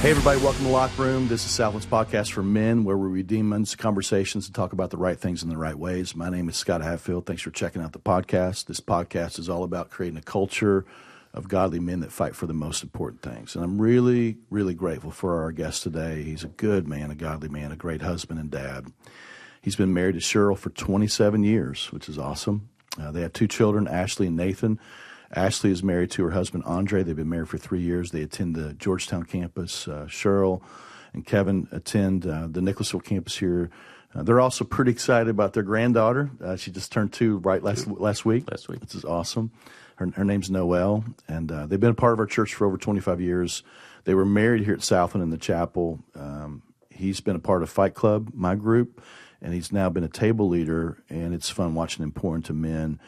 Hey, everybody, welcome to Locker Room. This is Southland's podcast for men, where we redeem men's conversations and talk about the right things in the right ways. My name is Scott Hatfield. Thanks for checking out the podcast. This podcast is all about creating a culture of godly men that fight for the most important things. And I'm really, really grateful for our guest today. He's a good man, a godly man, a great husband and dad. He's been married to Cheryl for 27 years, which is awesome. They have two children, Ashley and Nathan. Ashley is married to her husband, Andre. They've been married for 3 years. They attend the Georgetown campus. Cheryl and Kevin attend the Nicholasville campus here. They're also pretty excited about their granddaughter. She just turned 2 last week. This is awesome. Her name's Noelle, and they've been a part of our church for over 25 years. They were married here at Southland in the chapel. He's been a part of Fight Club, my group, and he's now been a table leader, and it's fun watching him pour into men.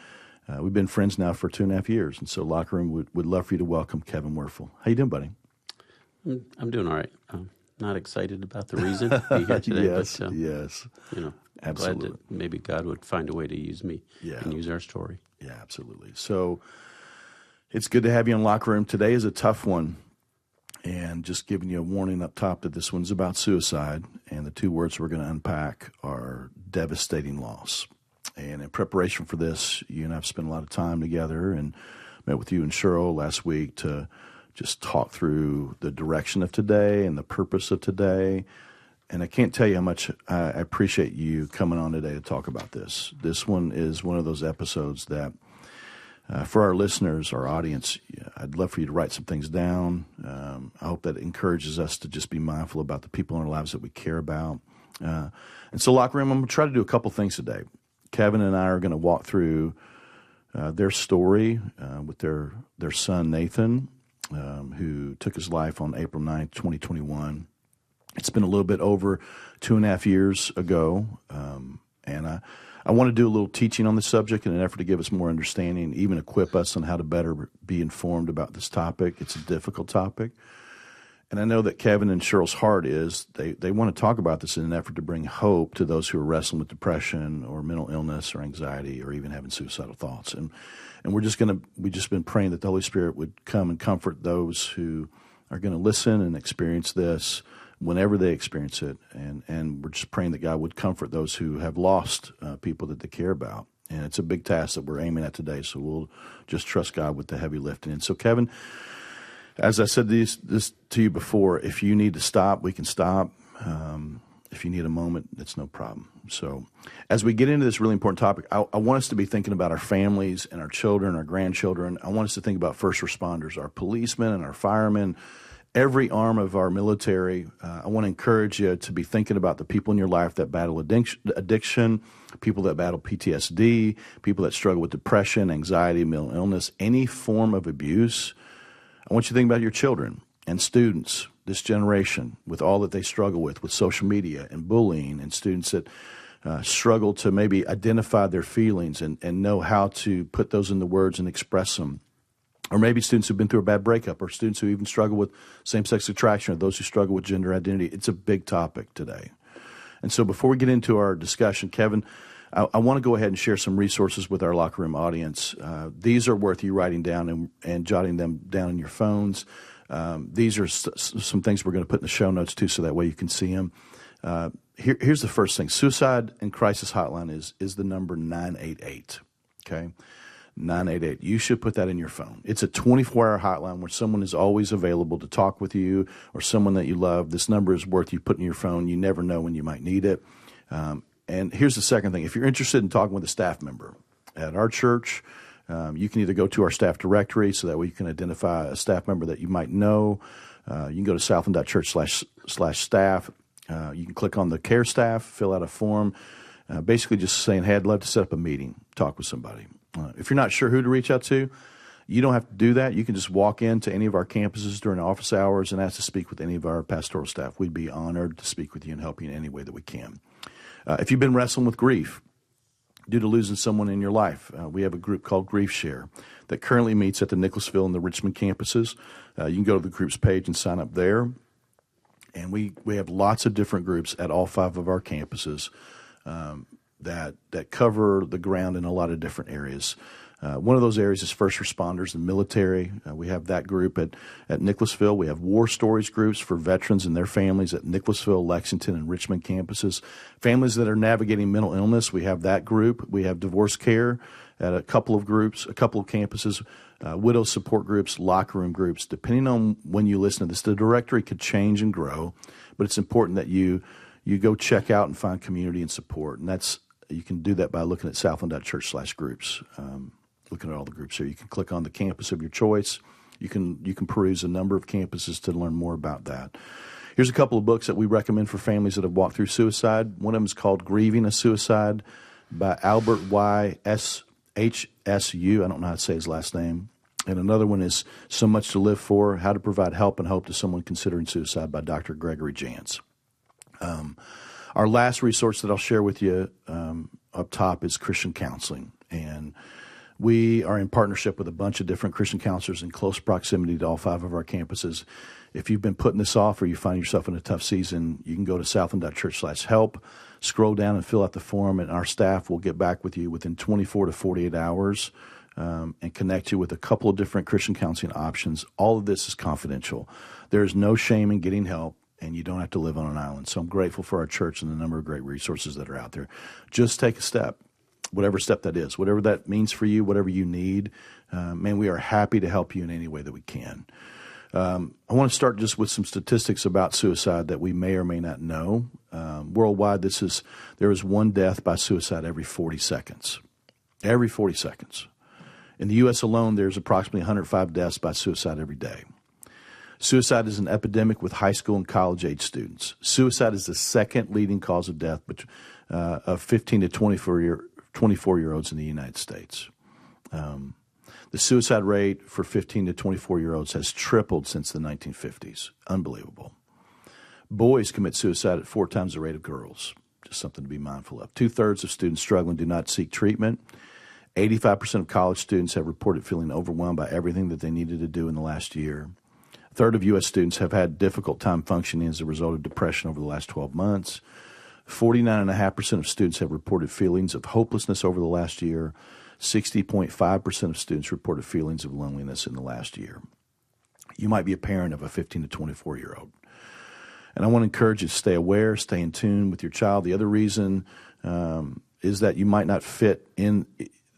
We've been friends now for 2.5 years, and so Locker Room would love for you to welcome Kevin Wirfel. How you doing, buddy? I'm doing all right. I'm not excited about the reason to be here today, yes, but yes, absolutely. Glad that maybe God would find a way to use me and use our story. Yeah, absolutely. So it's good to have you in Locker Room. Today is a tough one, and just giving you a warning up top that this one's about suicide, and the 2 words we're going to unpack are devastating loss. And in preparation for this, you and I have spent a lot of time together and met with you and Cheryl last week to just talk through the direction of today and the purpose of today. And I can't tell you how much I appreciate you coming on today to talk about this. This one is one of those episodes that for our listeners, our audience, I'd love for you to write some things down. I hope that encourages us to just be mindful about the people in our lives that we care about. And so, Locker Room, I'm going to try to do a couple things today. Kevin and I are going to walk through their story with their son, Nathan, who took his life on April 9th, 2021. It's been a little bit over 2.5 years ago, and I want to do a little teaching on the subject in an effort to give us more understanding, even equip us on how to better be informed about this topic. It's a difficult topic. And I know that Kevin and Cheryl's heart is they want to talk about this in an effort to bring hope to those who are wrestling with depression or mental illness or anxiety or even having suicidal thoughts. And we've just been praying that the Holy Spirit would come and comfort those who are going to listen and experience this whenever they experience it. And we're just praying that God would comfort those who have lost people that they care about. And it's a big task that we're aiming at today, so we'll just trust God with the heavy lifting. And so, Kevin, as I said this to you before, if you need to stop, we can stop. If you need a moment, it's no problem. So as we get into this really important topic, I want us to be thinking about our families and our children, our grandchildren. I want us to think about first responders, our policemen and our firemen, every arm of our military. I want to encourage you to be thinking about the people in your life that battle addiction, people that battle PTSD, people that struggle with depression, anxiety, mental illness, any form of abuse. I want you to think about your children and students, this generation, with all that they struggle with social media and bullying, and students that struggle to maybe identify their feelings and know how to put those into words and express them. Or maybe students who've been through a bad breakup, or students who even struggle with same-sex attraction, or those who struggle with gender identity. It's a big topic today. And so before we get into our discussion, Kevin, I want to go ahead and share some resources with our Locker Room audience. These are worth you writing down and jotting them down in your phones. These are some things we're going to put in the show notes, too, so that way you can see them. Here's the first thing. Suicide and Crisis Hotline is the number 988, okay? 988. You should put that in your phone. It's a 24-hour hotline where someone is always available to talk with you or someone that you love. This number is worth you putting in your phone. You never know when you might need it. And here's the second thing. If you're interested in talking with a staff member at our church, you can either go to our staff directory, so that way you can identify a staff member that you might know. You can go to southland.church/staff. You can click on the care staff, fill out a form, basically just saying, hey, I'd love to set up a meeting, talk with somebody. If you're not sure who to reach out to, you don't have to do that. You can just walk into any of our campuses during office hours and ask to speak with any of our pastoral staff. We'd be honored to speak with you and help you in any way that we can. If you've been wrestling with grief due to losing someone in your life, we have a group called Grief Share that currently meets at the Nicholasville and the Richmond campuses. You can go to the group's page and sign up there. And we have lots of different groups at all 5 of our campuses that cover the ground in a lot of different areas. One of those areas is first responders and military. We have that group at Nicholasville. We have war stories groups for veterans and their families at Nicholasville, Lexington, and Richmond campuses. Families that are navigating mental illness, we have that group. We have divorce care at a couple of campuses, widow support groups, locker room groups. Depending on when you listen to this, the directory could change and grow, but it's important that you go check out and find community and support. And you can do that by looking at southland.church/groups. Looking at all the groups here. You can click on the campus of your choice. You can peruse a number of campuses to learn more about that. Here's a couple of books that we recommend for families that have walked through suicide. One of them is called Grieving a Suicide by Albert Y. Hsu. I don't know how to say his last name. And another one is So Much to Live For, How to Provide Help and Hope to Someone Considering Suicide by Dr. Gregory Jantz. Our last resource that I'll share with you up top is Christian counseling. And we are in partnership with a bunch of different Christian counselors in close proximity to all 5 of our campuses. If you've been putting this off or you find yourself in a tough season, you can go to southland.church/help, scroll down and fill out the form, and our staff will get back with you within 24 to 48 hours and connect you with a couple of different Christian counseling options. All of this is confidential. There is no shame in getting help, and you don't have to live on an island. So I'm grateful for our church and the number of great resources that are out there. Just take a step. Whatever step that is, whatever that means for you, whatever you need, man, we are happy to help you in any way that we can. I want to start just with some statistics about suicide that we may or may not know. Worldwide, there is one death by suicide every 40 seconds. Every 40 seconds. In the U.S. alone, there's approximately 105 deaths by suicide every day. Suicide is an epidemic with high school and college-age students. Suicide is the second leading cause of death of 15 to 24-year-olds in the United States. The suicide rate for 15 to 24-year-olds has tripled since the 1950s. Unbelievable. Boys commit suicide at 4 times the rate of girls. Just something to be mindful of. 2/3 of students struggling do not seek treatment. 85% of college students have reported feeling overwhelmed by everything that they needed to do in the last year. A third of U.S. students have had difficult time functioning as a result of depression over the last 12 months. 49.5% of students have reported feelings of hopelessness over the last year. 60.5% of students reported feelings of loneliness in the last year. You might be a parent of a 15 to 24-year-old. And I want to encourage you to stay aware, stay in tune with your child. The other reason is that you might not fit in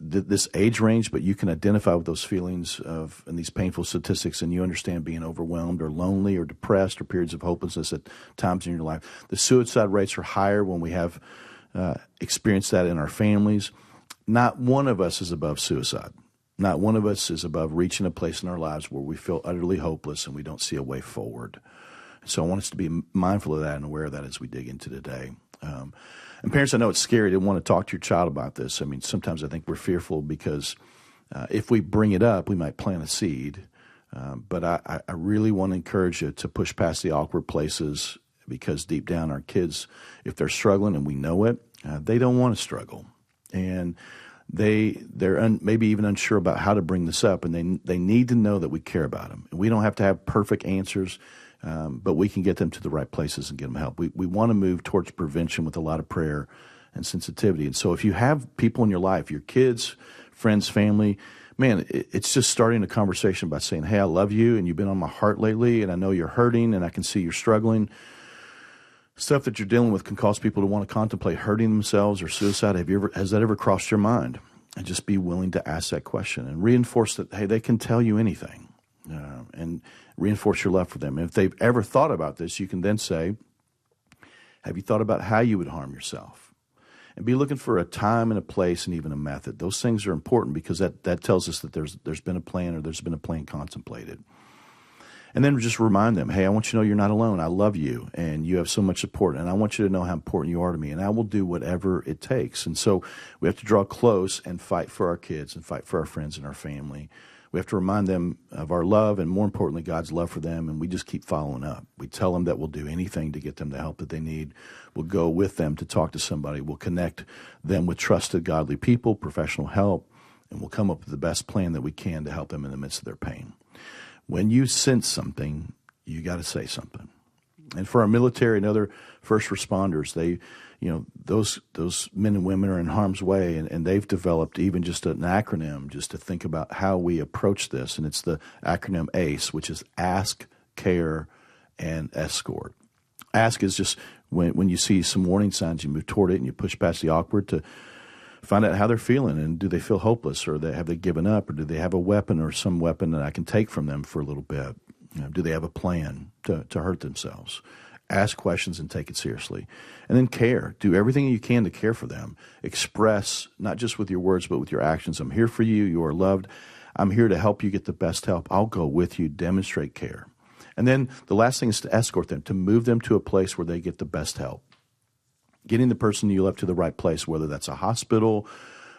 this age range, but you can identify with those feelings and these painful statistics, and you understand being overwhelmed or lonely or depressed or periods of hopelessness at times in your life. The suicide rates are higher when we have experienced that in our families. Not one of us is above suicide. Not one of us is above reaching a place in our lives where we feel utterly hopeless and we don't see a way forward. So I want us to be mindful of that and aware of that as we dig into today. And parents, I know it's scary to want to talk to your child about this. I mean, sometimes I think we're fearful because if we bring it up, we might plant a seed. But I really want to encourage you to push past the awkward places, because deep down our kids, if they're struggling and we know it, they don't want to struggle. And they're maybe even unsure about how to bring this up, and they need to know that we care about them. And we don't have to have perfect answers, but we can get them to the right places and get them help. We want to move towards prevention with a lot of prayer and sensitivity. And so if you have people in your life, your kids, friends, family, man, it's just starting a conversation by saying, hey, I love you, and you've been on my heart lately, and I know you're hurting, and I can see you're struggling. Stuff that you're dealing with can cause people to want to contemplate hurting themselves or suicide. Has that ever crossed your mind? And just be willing to ask that question and reinforce that, hey, they can tell you anything, and reinforce your love for them. And if they've ever thought about this, you can then say, have you thought about how you would harm yourself? And be looking for a time and a place and even a method. Those things are important because that tells us that there's been a plan, or there's been a plan contemplated. And then just remind them, hey, I want you to know you're not alone. I love you, and you have so much support, and I want you to know how important you are to me, and I will do whatever it takes. And so we have to draw close and fight for our kids and fight for our friends and our family. We have to remind them of our love and, more importantly, God's love for them, and we just keep following up. We tell them that we'll do anything to get them the help that they need. We'll go with them to talk to somebody. We'll connect them with trusted, godly people, professional help, and we'll come up with the best plan that we can to help them in the midst of their pain. When you sense something, you got to say something. And for our military and other first responders, those men and women are in harm's way, and they've developed even just an acronym just to think about how we approach this. And it's the acronym ACE, which is Ask, Care, and Escort. Ask is just when you see some warning signs, you move toward it and you push past the awkward to find out how they're feeling, and do they feel hopeless, or have they given up, or do they have a weapon or some weapon that I can take from them for a little bit? Do they have a plan to hurt themselves? Ask questions and take it seriously. And then care. Do everything you can to care for them. Express, not just with your words, but with your actions. I'm here for you. You are loved. I'm here to help you get the best help. I'll go with you. Demonstrate care. And then the last thing is to escort them, to move them to a place where they get the best help. Getting the person you love to the right place, whether that's a hospital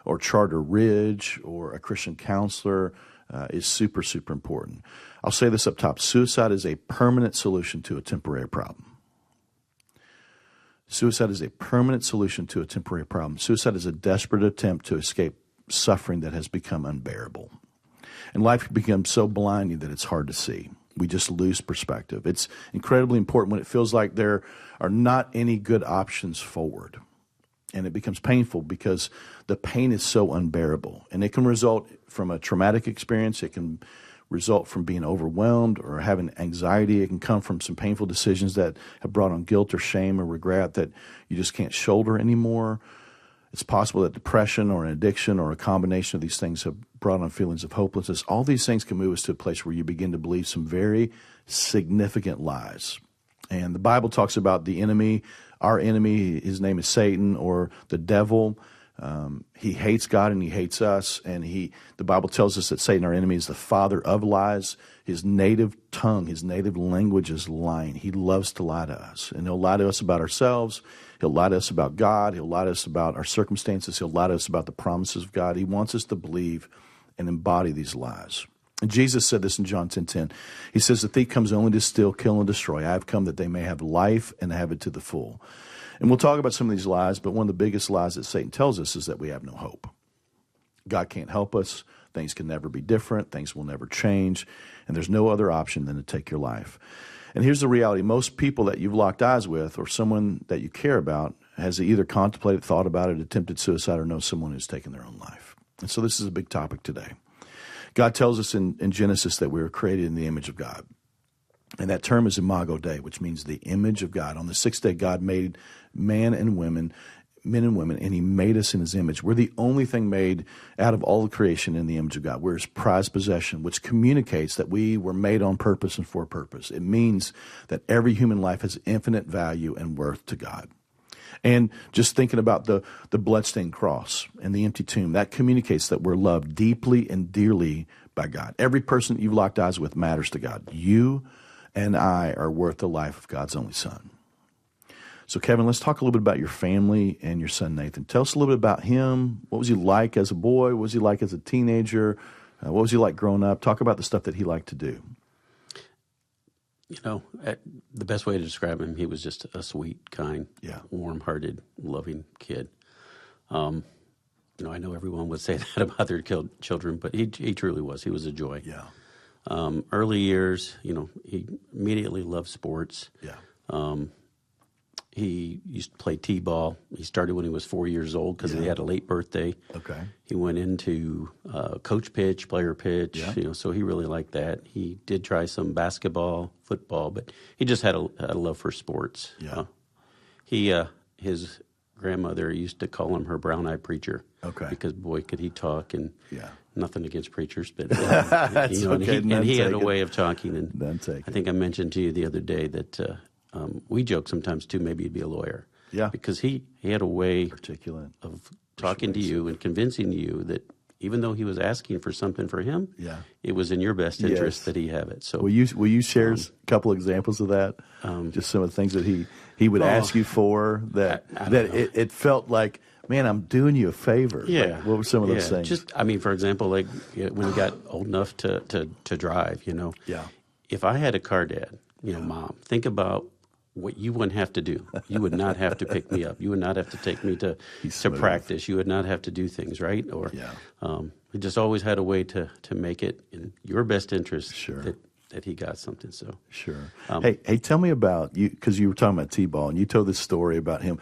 or Charter Ridge or a Christian counselor, is super, super important. I'll say this up top. Suicide is a permanent solution to a temporary problem. Suicide is a permanent solution to a temporary problem. Suicide is a desperate attempt to escape suffering that has become unbearable. And life becomes so blinding that it's hard to see. We just lose perspective. It's incredibly important when it feels like there are not any good options forward. And it becomes painful because the pain is so unbearable. And it can result from a traumatic experience. It can result from being overwhelmed or having anxiety. It can come from some painful decisions that have brought on guilt or shame or regret that you just can't shoulder anymore. It's possible that depression or an addiction or a combination of these things have brought on feelings of hopelessness. All these things can move us to a place where you begin to believe some very significant lies. And the Bible talks about the enemy, our enemy, his name is Satan, or the devil. He hates God and he hates us. And the Bible tells us that Satan, our enemy, is the father of lies. His native tongue, his native language is lying. He loves to lie to us. And he'll lie to us about ourselves. He'll lie to us about God. He'll lie to us about our circumstances. He'll lie to us about the promises of God. He wants us to believe and embody these lies. And Jesus said this in John 10:10. He says, the thief comes only to steal, kill, and destroy. I have come that they may have life and have it to the full. And we'll talk about some of these lies, but one of the biggest lies that Satan tells us is that we have no hope. God can't help us. Things can never be different. Things will never change. And there's no other option than to take your life. And here's the reality. Most people that you've locked eyes with or someone that you care about has either contemplated, thought about it, attempted suicide, or knows someone who's taken their own life. And so this is a big topic today. God tells us in Genesis that we were created in the image of God. And that term is imago Dei, which means the image of God. On the sixth day, God made men and women, and he made us in his image. We're the only thing made out of all the creation in the image of God. We're his prized possession, which communicates that we were made on purpose and for purpose. It means that every human life has infinite value and worth to God. And just thinking about the bloodstained cross and the empty tomb, that communicates that we're loved deeply and dearly by God. Every person you've locked eyes with matters to God. You and I are worth the life of God's only Son. So, Kevin, let's talk a little bit about your family and your son, Nathan. Tell us a little bit about him. What was he like as a boy? What was he like as a teenager? What was he like growing up? Talk about the stuff that he liked to do. You know, the best way to describe him, he was just a sweet, kind, warm-hearted, loving kid. I know everyone would say that about their children, but he truly was. He was a joy. Yeah. Early years, he immediately loved sports. Yeah. He used to play t-ball. He started when he was 4 years old because he had a late birthday. Okay. He went into coach pitch, player pitch, so he really liked that. He did try some basketball, football, but he just had a love for sports. Yeah. His grandmother used to call him her brown-eyed preacher. Okay. Because, boy, could he talk, and nothing against preachers, but That's okay. And he had a way of talking. And I think I mentioned to you the other day that we joke sometimes too. Maybe he'd be a lawyer. Yeah. Because he had a way articulate of talking to you and convincing you that even though he was asking for something for him, it was in your best interest that he have it. So will you share a couple examples of that? Just some of the things that he would ask you for that it felt like, man, I'm doing you a favor. Yeah. Like, what were some of those things? Just, for example, like when he got old enough to drive, Yeah. If I had a car dad, Mom, think about what you wouldn't have to do. You would not have to pick me up. You would not have to take me to practice. You would not have to do things, right? Or he just always had a way to make it in your best interest that that he got something. So sure. Hey, tell me about you, because you were talking about T-ball, and you told this story about him.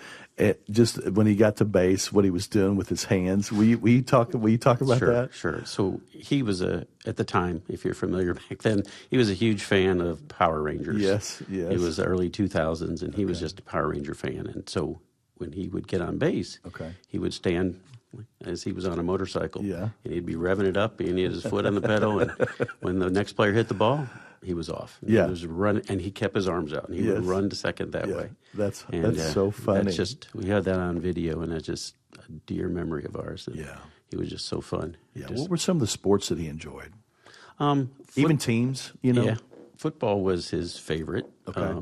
Just when he got to base, what he was doing with his hands. Will you talk about that? Sure. So he was at the time, if you're familiar back then, he was a huge fan of Power Rangers. Yes. It was the early 2000s, and he was just a Power Ranger fan. And so when he would get on base, he would stand as he was on a motorcycle, and he'd be revving it up, and he had his foot on the pedal, and when the next player hit the ball, he was off. He was running, and he kept his arms out, and he would run to second that way. That's so funny. We had that on video, and that's just a dear memory of ours. He was just so fun. What were some of the sports that he enjoyed? Even teams, Yeah, football was his favorite.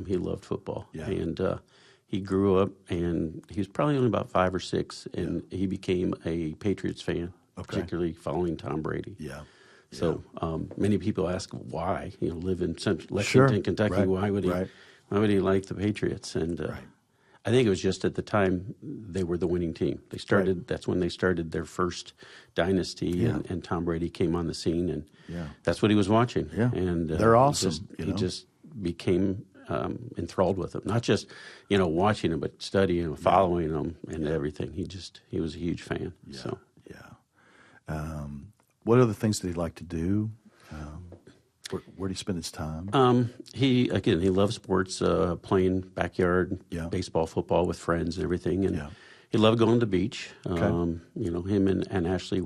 He loved football, and he grew up, and he was probably only about 5 or 6, and he became a Patriots fan, particularly following Tom Brady. So many people ask why, live in Lexington, Kentucky. Why would he like the Patriots? And I think it was just at the time they were the winning team. They started. That's when they started their first dynasty, and Tom Brady came on the scene, and that's what he was watching. And they're awesome. He just became enthralled with them. Not just watching them, but studying them, following them, and everything. He was a huge fan. What other things did he like to do? Where did he spend his time? He loved sports, playing backyard baseball, football with friends and everything, and he loved going to the beach. Him and Ashley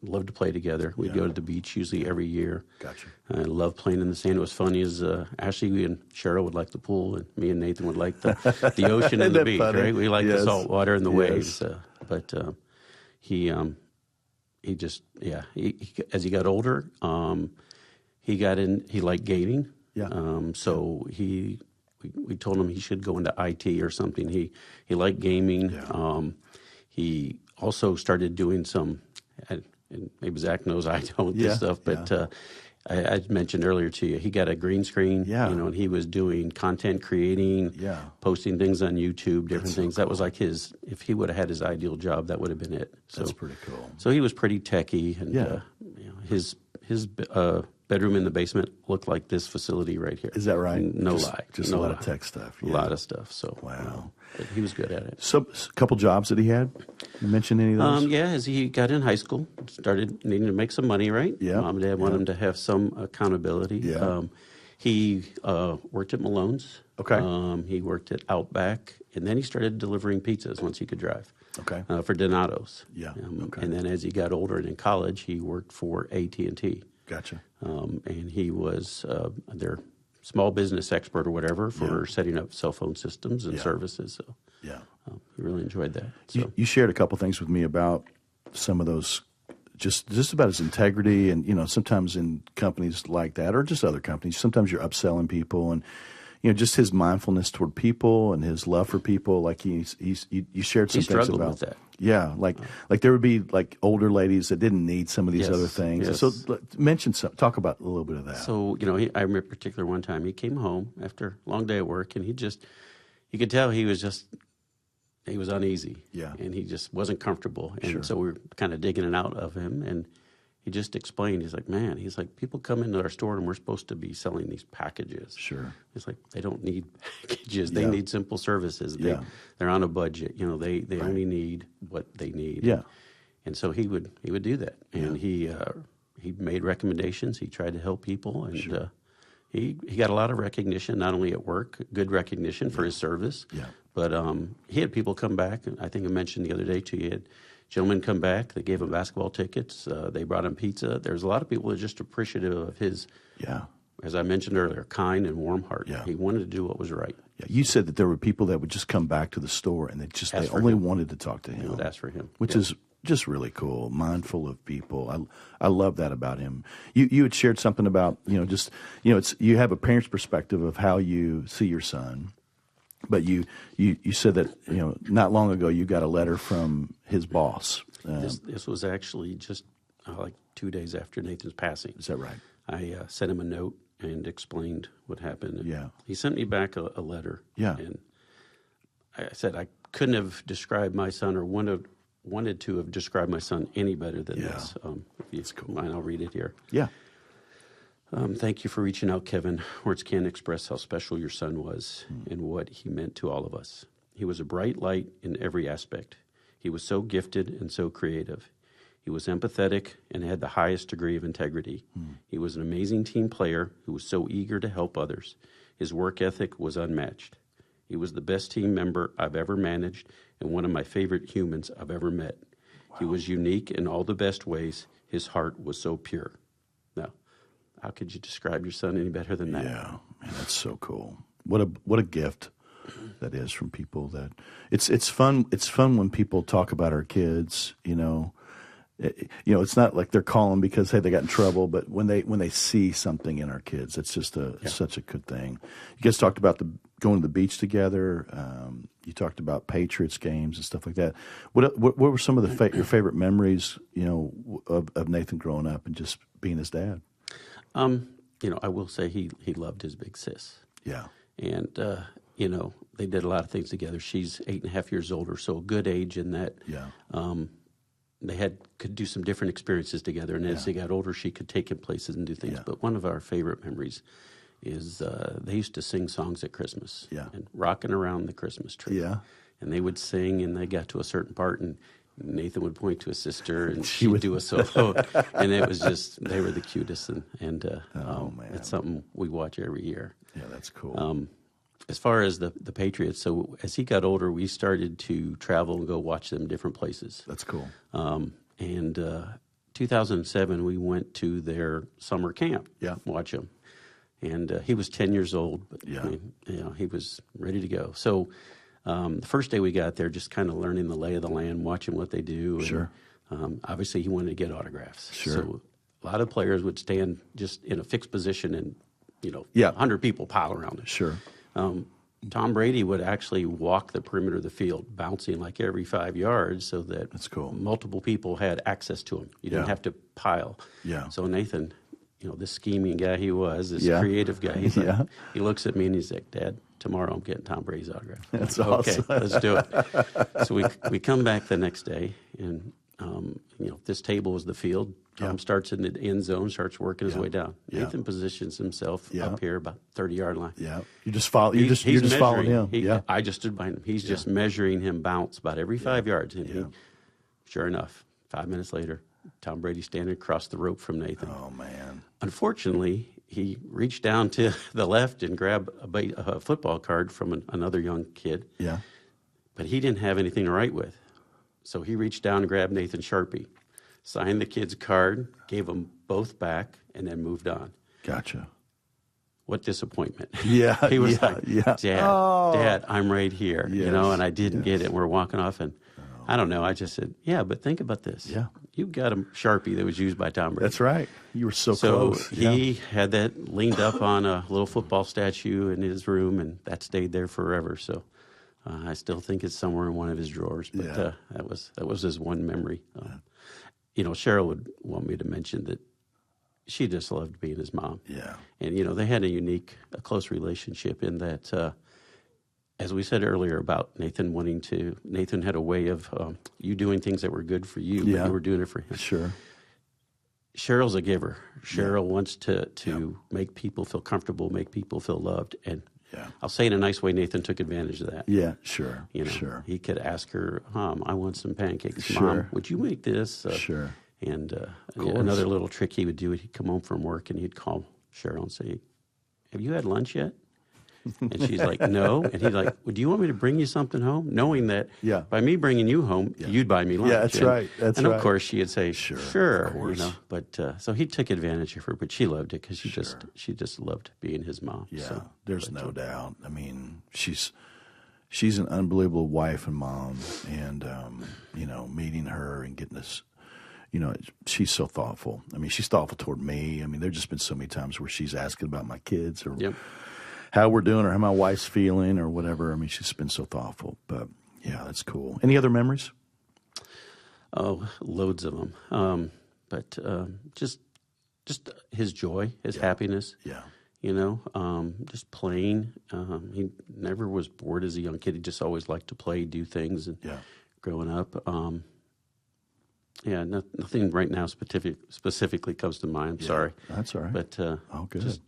loved to play together. We'd go to the beach usually every year. Gotcha. I loved playing in the sand. It was funny as Ashley and Cheryl would like the pool, and me and Nathan would like the ocean and the beach. Funny? Right? We liked the salt water and the waves. But he as he got older, he got in. He liked gaming. So we told him he should go into IT or something. He liked gaming. He also started doing some. And maybe Zach knows I don't this stuff, but I mentioned earlier to you, he got a green screen, and he was doing content creating, posting things on YouTube, different things. Cool. That was like if he would have had his ideal job, that would have been it. So, that's pretty cool. So he was pretty techie, and his bedroom in the basement looked like this facility right here. Is that right? No lie. Just a lot of tech stuff. A lot of stuff. So wow. He was good at it. So, a couple jobs that he had? You mentioned any of those? As he got in high school, started needing to make some money, right? Mom and Dad wanted him to have some accountability. He worked at Malone's. He worked at Outback, and then he started delivering pizzas once he could drive. For Donato's. And then as he got older and in college, he worked for AT&T. Gotcha. And he was their small business expert or whatever for setting up cell phone systems and services. So he really enjoyed that. So. You shared a couple things with me about some of those, just about his integrity, and sometimes in companies like that, or just other companies, sometimes you're upselling people, and just his mindfulness toward people and his love for people. Like you shared some things about with that. Like there would be like older ladies that didn't need some of these other things. So talk about a little bit of that. So, I remember particular one time he came home after a long day at work, and you could tell he was uneasy. And he just wasn't comfortable. And so we were kind of digging it out of him, and he just explained, he's like, people come into our store and we're supposed to be selling these packages. He's like, they don't need packages. They need simple services. They're on a budget. They only need what they need. And so he would do that. And he made recommendations. He tried to help people. And he got a lot of recognition, not only at work, good recognition for his service, but he had people come back. I think I mentioned the other day to you, he had gentlemen come back. They gave him basketball tickets. They brought him pizza. There's a lot of people that are just appreciative of his, as I mentioned earlier, kind and warm heart. He wanted to do what was right. You said that there were people that would just come back to the store and they only wanted to talk to him. They would ask for him. Which is just really cool, mindful of people. I love that about him. You had shared something about, you have a parent's perspective of how you see your son. But you said that not long ago you got a letter from his boss. This was actually just like 2 days after Nathan's passing. Is that right? I sent him a note and explained what happened. And he sent me back a letter. And I said I couldn't have described my son, or wanted to have described my son any better than this. If you mind, I'll read it here. Thank you for reaching out, Kevin. Words can't express how special your son was and what he meant to all of us. He was a bright light in every aspect. He was so gifted and so creative. He was empathetic and had the highest degree of integrity. He was an amazing team player who was so eager to help others. His work ethic was unmatched. He was the best team member I've ever managed and one of my favorite humans I've ever met. Wow. He was unique in all the best ways. His heart was so pure. Now, how could you describe your son any better than that? Yeah, man, that's so cool. What a gift that is from people. That it's fun. It's fun when people talk about our kids. It's not like they're calling because hey they got in trouble, but when they see something in our kids, it's just such a good thing. You guys talked about going to the beach together. You talked about Patriots games and stuff like that. What were some of your favorite memories? Of Nathan growing up and just being his dad. I will say he loved his big sis. Yeah. And, they did a lot of things together. She's 8.5 years older, so a good age in that. Yeah. They could do some different experiences together. And as they got older, she could take him places and do things. Yeah. But one of our favorite memories is they used to sing songs at Christmas. Yeah. And rocking around the Christmas tree. Yeah. And they would sing, and they got to a certain part, and Nathan would point to his sister, and she would do a solo, and it was just they were the cutest, and man, it's something we watch every year. Yeah, that's cool. As far as the Patriots, so as he got older, we started to travel and go watch them different places. That's cool. And 2007, we went to their summer camp. Yeah, watch them, and he was 10 years old, but he was ready to go. So. The first day we got there, just kind of learning the lay of the land, watching what they do. And, sure. Obviously, he wanted to get autographs. Sure. So a lot of players would stand just in a fixed position and, 100 people pile around it. Sure. Tom Brady would actually walk the perimeter of the field, bouncing like every 5 yards so that that's cool. Multiple people had access to him. You didn't have to pile. Yeah. So Nathan, this scheming guy he was, this creative guy, he looks at me and he's like, Dad, tomorrow I'm getting Tom Brady's autograph. That's okay, awesome. Let's do it. So we come back the next day, and this table is the field. Tom starts in the end zone, starts working his way down. Nathan positions himself up here about 30-yard line. Yeah, you just follow. You're just following him. I just stood behind him. He's just measuring him bounce about every 5 yards, and sure enough, 5 minutes later, Tom Brady standing across the rope from Nathan. Oh man! Unfortunately, he reached down to the left and grabbed a football card from another young kid. Yeah. But he didn't have anything to write with. So he reached down and grabbed Nathan's Sharpie, signed the kid's card, gave them both back, and then moved on. Gotcha. What disappointment. Yeah. He was like, Dad, I'm right here. Yes, and I didn't get it. We're walking off, and I don't know. I just said, but think about this. Yeah. You got a Sharpie that was used by Tom Brady. That's right. You were so close. So he had that leaned up on a little football statue in his room, and that stayed there forever. So I still think it's somewhere in one of his drawers. But that was his one memory. Cheryl would want me to mention that she just loved being his mom. Yeah. And, they had a close relationship in that, as we said earlier about Nathan had a way of you doing things that were good for you, but you were doing it for him. Sure. Cheryl's a giver. Cheryl wants to make people feel comfortable, make people feel loved. And I'll say in a nice way, Nathan took advantage of that. Yeah, sure. Sure. He could ask her, Mom, I want some pancakes. Sure. Mom, would you make this? Sure. And another little trick he would do, he'd come home from work and he'd call Cheryl and say, have you had lunch yet? And she's like, no. And he's like, well, do you want me to bring you something home? Knowing that by me bringing you home, you'd buy me lunch. Yeah, that's right. And of course, she'd say, sure. Of course. But so he took advantage of her, but she loved it because she just loved being his mom. Yeah, so, there's no doubt. I mean, she's an unbelievable wife and mom, and meeting her and getting this. She's so thoughtful. I mean, she's thoughtful toward me. I mean, there's just been so many times where she's asking about my kids or how we're doing or how my wife's feeling or whatever. I mean, she's been so thoughtful. But, that's cool. Any other memories? Oh, loads of them. But just his joy, his happiness. Yeah. Just playing. He never was bored as a young kid. He just always liked to play, do things. And growing up, Yeah, nothing right now specifically comes to mind. I'm sorry. That's all right. But oh, good.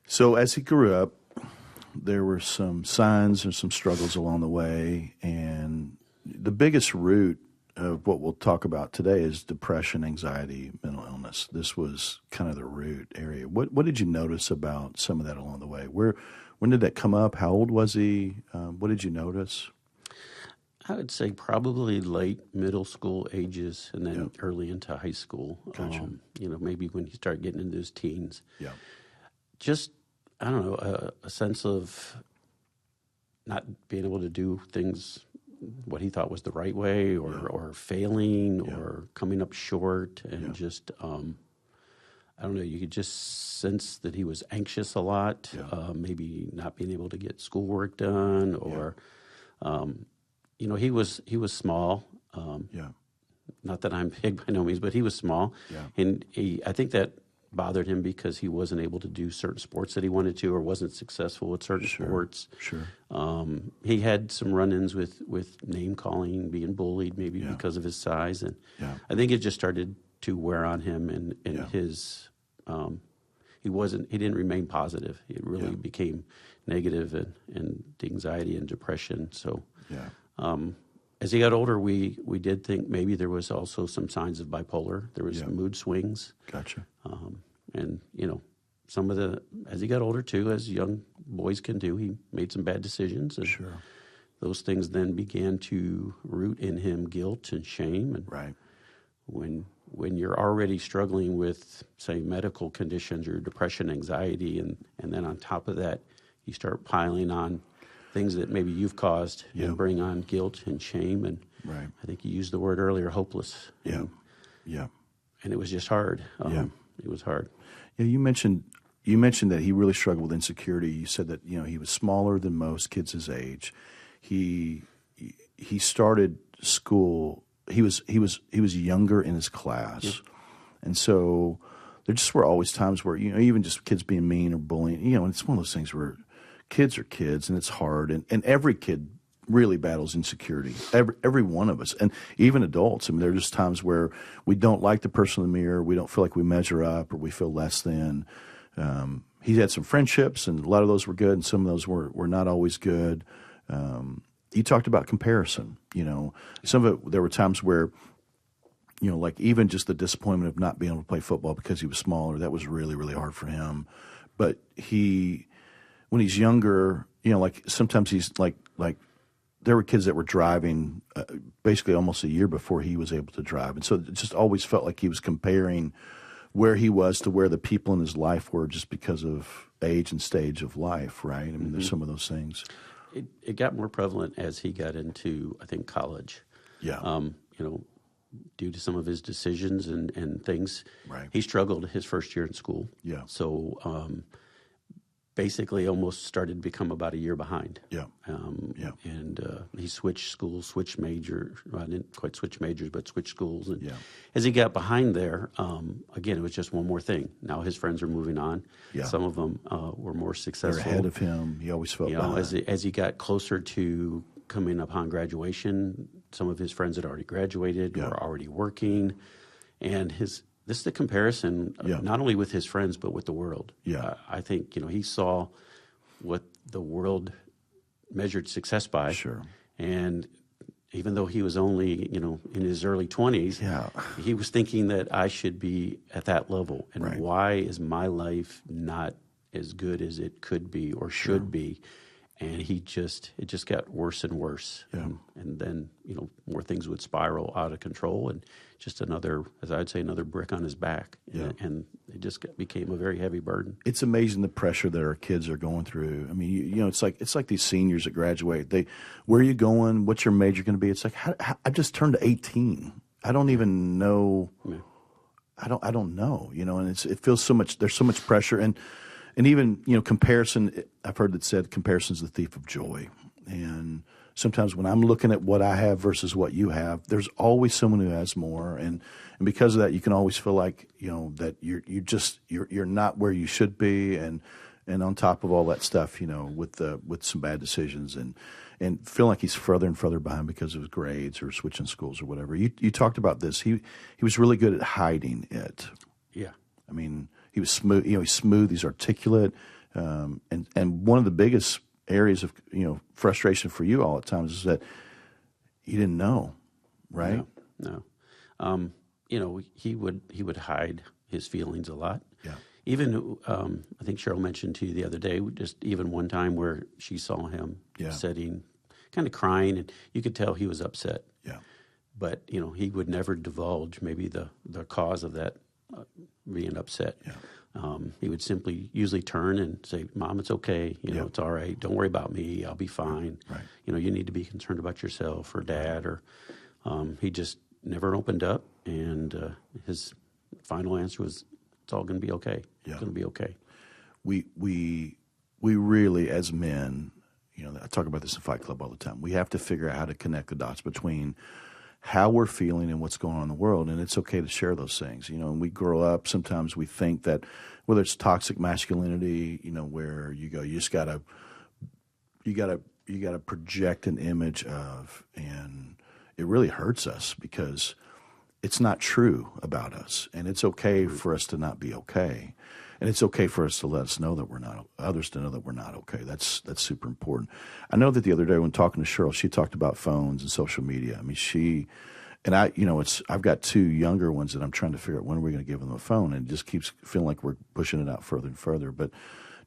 So as he grew up, there were some signs and some struggles along the way, and the biggest root of what we'll talk about today is depression, anxiety, mental illness. This was kind of the root area. What did you notice about some of that along the way? When did that come up? How old was he? What did you notice? I would say probably late middle school ages, and then early into high school. Gotcha. Maybe when he started getting into his teens. Yeah. Just, I don't know, a sense of not being able to do things what he thought was the right way, or failing, or coming up short, and just, I don't know, you could just sense that he was anxious a lot, maybe not being able to get schoolwork done, or, he was small. Not that I'm big by no means, but he was small. Yeah. And I think that bothered him because he wasn't able to do certain sports that he wanted to, or wasn't successful with certain sports. Sure. He had some run-ins with name calling, being bullied, maybe because of his size, and I think it just started to wear on him, and his he didn't remain positive. It really became negative, and anxiety and depression. So as he got older, we did think maybe there was also some signs of bipolar. There was mood swings. Gotcha. And as he got older too, as young boys can do, he made some bad decisions. And those things then began to root in him guilt and shame. And when you're already struggling with, say, medical conditions or depression, anxiety, and then on top of that, you start piling on things that maybe you've caused and bring on guilt and shame. And I think you used the word earlier, hopeless. And it was just hard. It was hard. Yeah, you mentioned that he really struggled with insecurity. You said that he was smaller than most kids his age. He started school. He was younger in his class, and so there just were always times where even just kids being mean or bullying. And it's one of those things where kids are kids, and it's hard. And every kid really battles insecurity. Every one of us, and even adults. I mean, there are just times where we don't like the person in the mirror. We don't feel like we measure up, or we feel less than. He had some friendships, and a lot of those were good, and some of those were not always good. You talked about comparison. Some of it, there were times where, like even just the disappointment of not being able to play football because he was smaller, that was really, really hard for him. But when he's younger, like sometimes he's like there were kids that were driving basically almost a year before he was able to drive. And so it just always felt like he was comparing where he was to where the people in his life were, just because of age and stage of life, right? I mean, there's some of those things. It got more prevalent as he got into, I think, college. Yeah. Due to some of his decisions and things. Right. He struggled his first year in school. Yeah. So basically almost started to become about a year behind. Yeah. And he switched schools, switched majors. Well, I didn't quite switch majors, but switched schools. And as he got behind there, again, it was just one more thing. Now his friends are moving on. Yeah. Some of them were more successful. They're ahead of him. He always felt behind. As he got closer to coming upon graduation, some of his friends had already graduated, were already working. And this is the comparison, not only with his friends, but with the world. Yeah. I think, he saw what the world measured success by. Sure. And even though he was only, in his early 20s, he was thinking that I should be at that level. And why is my life not as good as it could be or should be? And it just got worse and worse. Yeah. And then, more things would spiral out of control, and just another brick on his back. Yeah. And it just became a very heavy burden. It's amazing the pressure that our kids are going through. I mean, it's like these seniors that graduate. Where are you going? What's your major going to be? It's like, I just turned 18. I don't even know. Yeah. I don't know, and it feels so much, there's so much pressure. And even, comparison, I've heard that said comparison's the thief of joy. And sometimes when I'm looking at what I have versus what you have, there's always someone who has more. And because of that, you can always feel like, that you're not where you should be. And on top of all that stuff, with some bad decisions. And and feeling like he's further and further behind because of his grades or switching schools or whatever. You talked about this. He was really good at hiding it. Yeah. I mean, he was smooth. He's smooth. He's articulate. And one of the biggest areas of frustration for you all at times is that you didn't know, right? No. He would hide his feelings a lot. Yeah. Even I think Cheryl mentioned to you the other day, just even one time where she saw him sitting, kind of crying, and you could tell he was upset. Yeah. But he would never divulge maybe the cause of that being upset. Yeah. He would simply usually turn and say, "Mom, it's okay. It's all right. Don't worry about me. I'll be fine. Right. You need to be concerned about yourself or Dad." Or he just never opened up, and his final answer was, "It's all going to be okay. Yeah. It's going to be okay." We really, as men, I talk about this in Fight Club all the time. We have to figure out how to connect the dots between how we're feeling and what's going on in the world, and it's okay to share those things. And we grow up, sometimes we think that whether it's toxic masculinity, where you just gotta project an image of, and it really hurts us because it's not true about us, and it's okay for us to not be okay, and it's okay for us to let us know that we're not, others to know that we're not okay. That's super important. I know that the other day when talking to Cheryl, she talked about phones and social media. I mean, I've got two younger ones that I'm trying to figure out when are we going to give them a phone, and it just keeps feeling like we're pushing it out further and further. But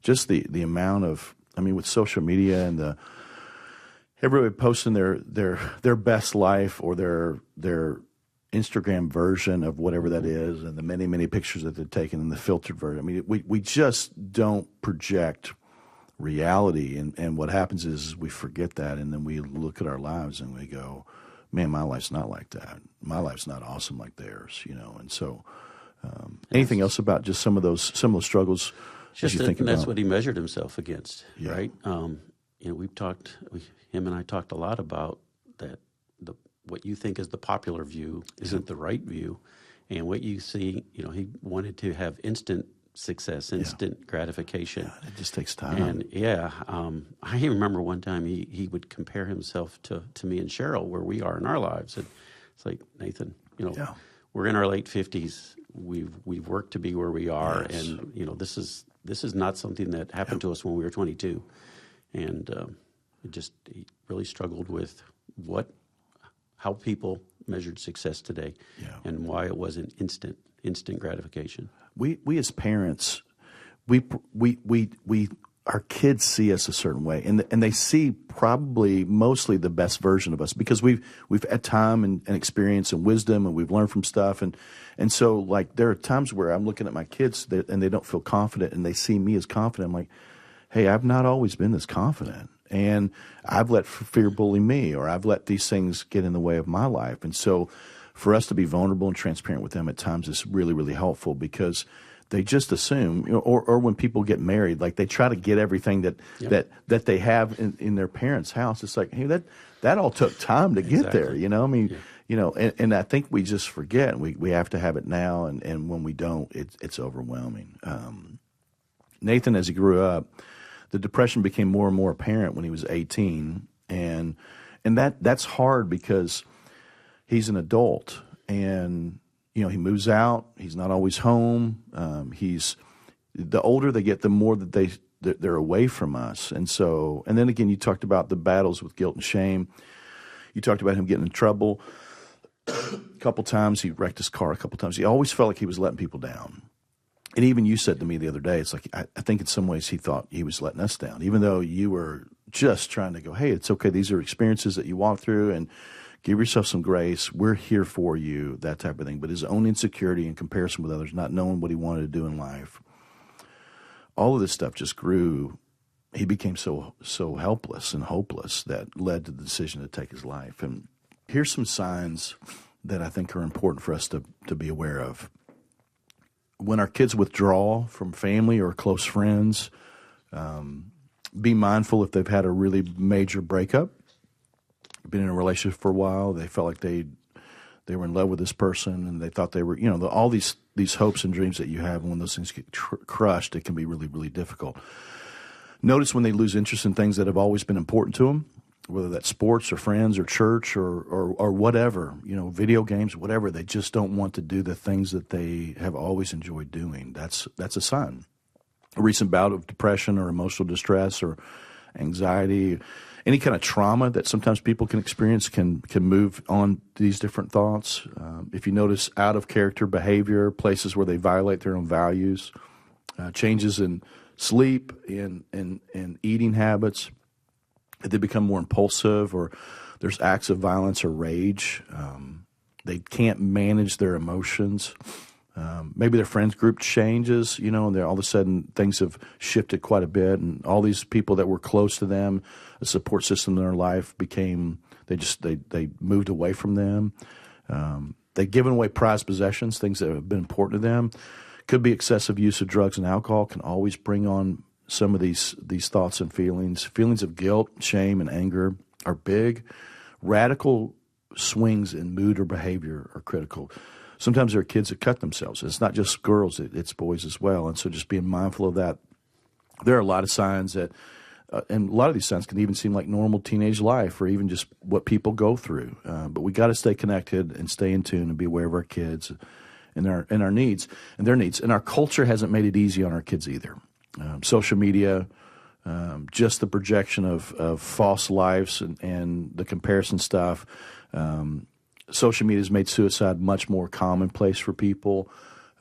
just the amount of, with social media and everybody posting their best life or their Instagram version of whatever that is, and the many, many pictures that they're taking in the filtered version. We just don't project reality, and what happens is we forget that, and then we look at our lives and we go, man, my life's not like that. My life's not awesome like theirs, And so, anything else about just some of those struggles? Just you think that's about? what he measured himself against, Yeah. right? Him and I talked a lot about that. What you think is the popular view isn't the right view, and what you see, he wanted to have instant success, instant gratification. Yeah, it just takes time. And I remember one time he would compare himself to me and Cheryl, where we are in our lives, and it's like, Nathan, we're in our late 50s. We've worked to be where we are, and this is not something that happened to us when we were 22, and he really struggled with how people measured success today, and why it wasn't instant gratification. We as parents, our kids see us a certain way, and they see probably mostly the best version of us because we've had time and experience and wisdom, and we've learned from stuff, and so like there are times where I'm looking at my kids and they don't feel confident, and they see me as confident. I'm like, hey, I've not always been this confident. And I've let fear bully me, or I've let these things get in the way of my life. And so for us to be vulnerable and transparent with them at times is really, really helpful, because they just assume, or when people get married, like they try to get everything that they have in their parents' house. It's like, hey, that all took time to get there, and I think we just forget. We have to have it now, and when we don't, it's overwhelming. Nathan, as he grew up, the depression became more and more apparent when he was 18, and that's hard because he's an adult, and he moves out. He's not always home. The older they get, the more that they're away from us, and then again, you talked about the battles with guilt and shame. You talked about him getting in trouble a couple times. He wrecked his car a couple times. He always felt like he was letting people down. And even you said to me the other day, it's like, I think in some ways he thought he was letting us down, even though you were just trying to go, hey, it's okay. These are experiences that you walk through, and give yourself some grace. We're here for you, that type of thing. But his own insecurity in comparison with others, not knowing what he wanted to do in life, all of this stuff just grew. He became so helpless and hopeless that led to the decision to take his life. And here's some signs that I think are important for us to be aware of. When our kids withdraw from family or close friends, be mindful if they've had a really major breakup, been in a relationship for a while, they felt like they were in love with this person, and they thought they were, all these hopes and dreams that you have, and when those things get crushed, it can be really, really difficult. Notice when they lose interest in things that have always been important to them. whether that's sports or friends or church or whatever, video games, whatever. They just don't want to do the things that they have always enjoyed doing. That's a sign. A recent bout of depression or emotional distress or anxiety, any kind of trauma that sometimes people can experience can move on these different thoughts. If you notice out of character behavior, places where they violate their own values, changes in sleep, in eating habits, they become more impulsive, or there's acts of violence or rage. They can't manage their emotions. Maybe their friends group changes, and all of a sudden things have shifted quite a bit, and all these people that were close to them, a support system in their life they moved away from them. They've given away prized possessions, things that have been important to them. Could be excessive use of drugs and alcohol can always bring on some of these thoughts and feelings. Feelings of guilt, shame, and anger are big. Radical swings in mood or behavior are critical. Sometimes there are kids that cut themselves. It's not just girls, it's boys as well. And so just being mindful of that. There are a lot of signs that, and a lot of these signs can even seem like normal teenage life or even just what people go through. But we got to stay connected and stay in tune and be aware of our kids and our needs and their needs. And our culture hasn't made it easy on our kids either. Social media, just the projection of false lives and the comparison stuff. Social media has made suicide much more commonplace for people.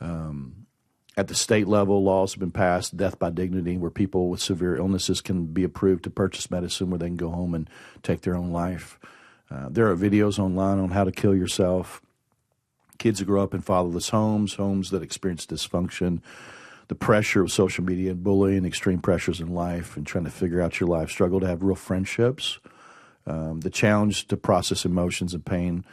At the state level, laws have been passed, death by dignity, where people with severe illnesses can be approved to purchase medicine where they can go home and take their own life. There are videos online on how to kill yourself. Kids who grow up in fatherless homes that experience dysfunction, the pressure of social media and bullying, extreme pressures in life, and trying to figure out your life, struggle to have real friendships, the challenge to process emotions and pain,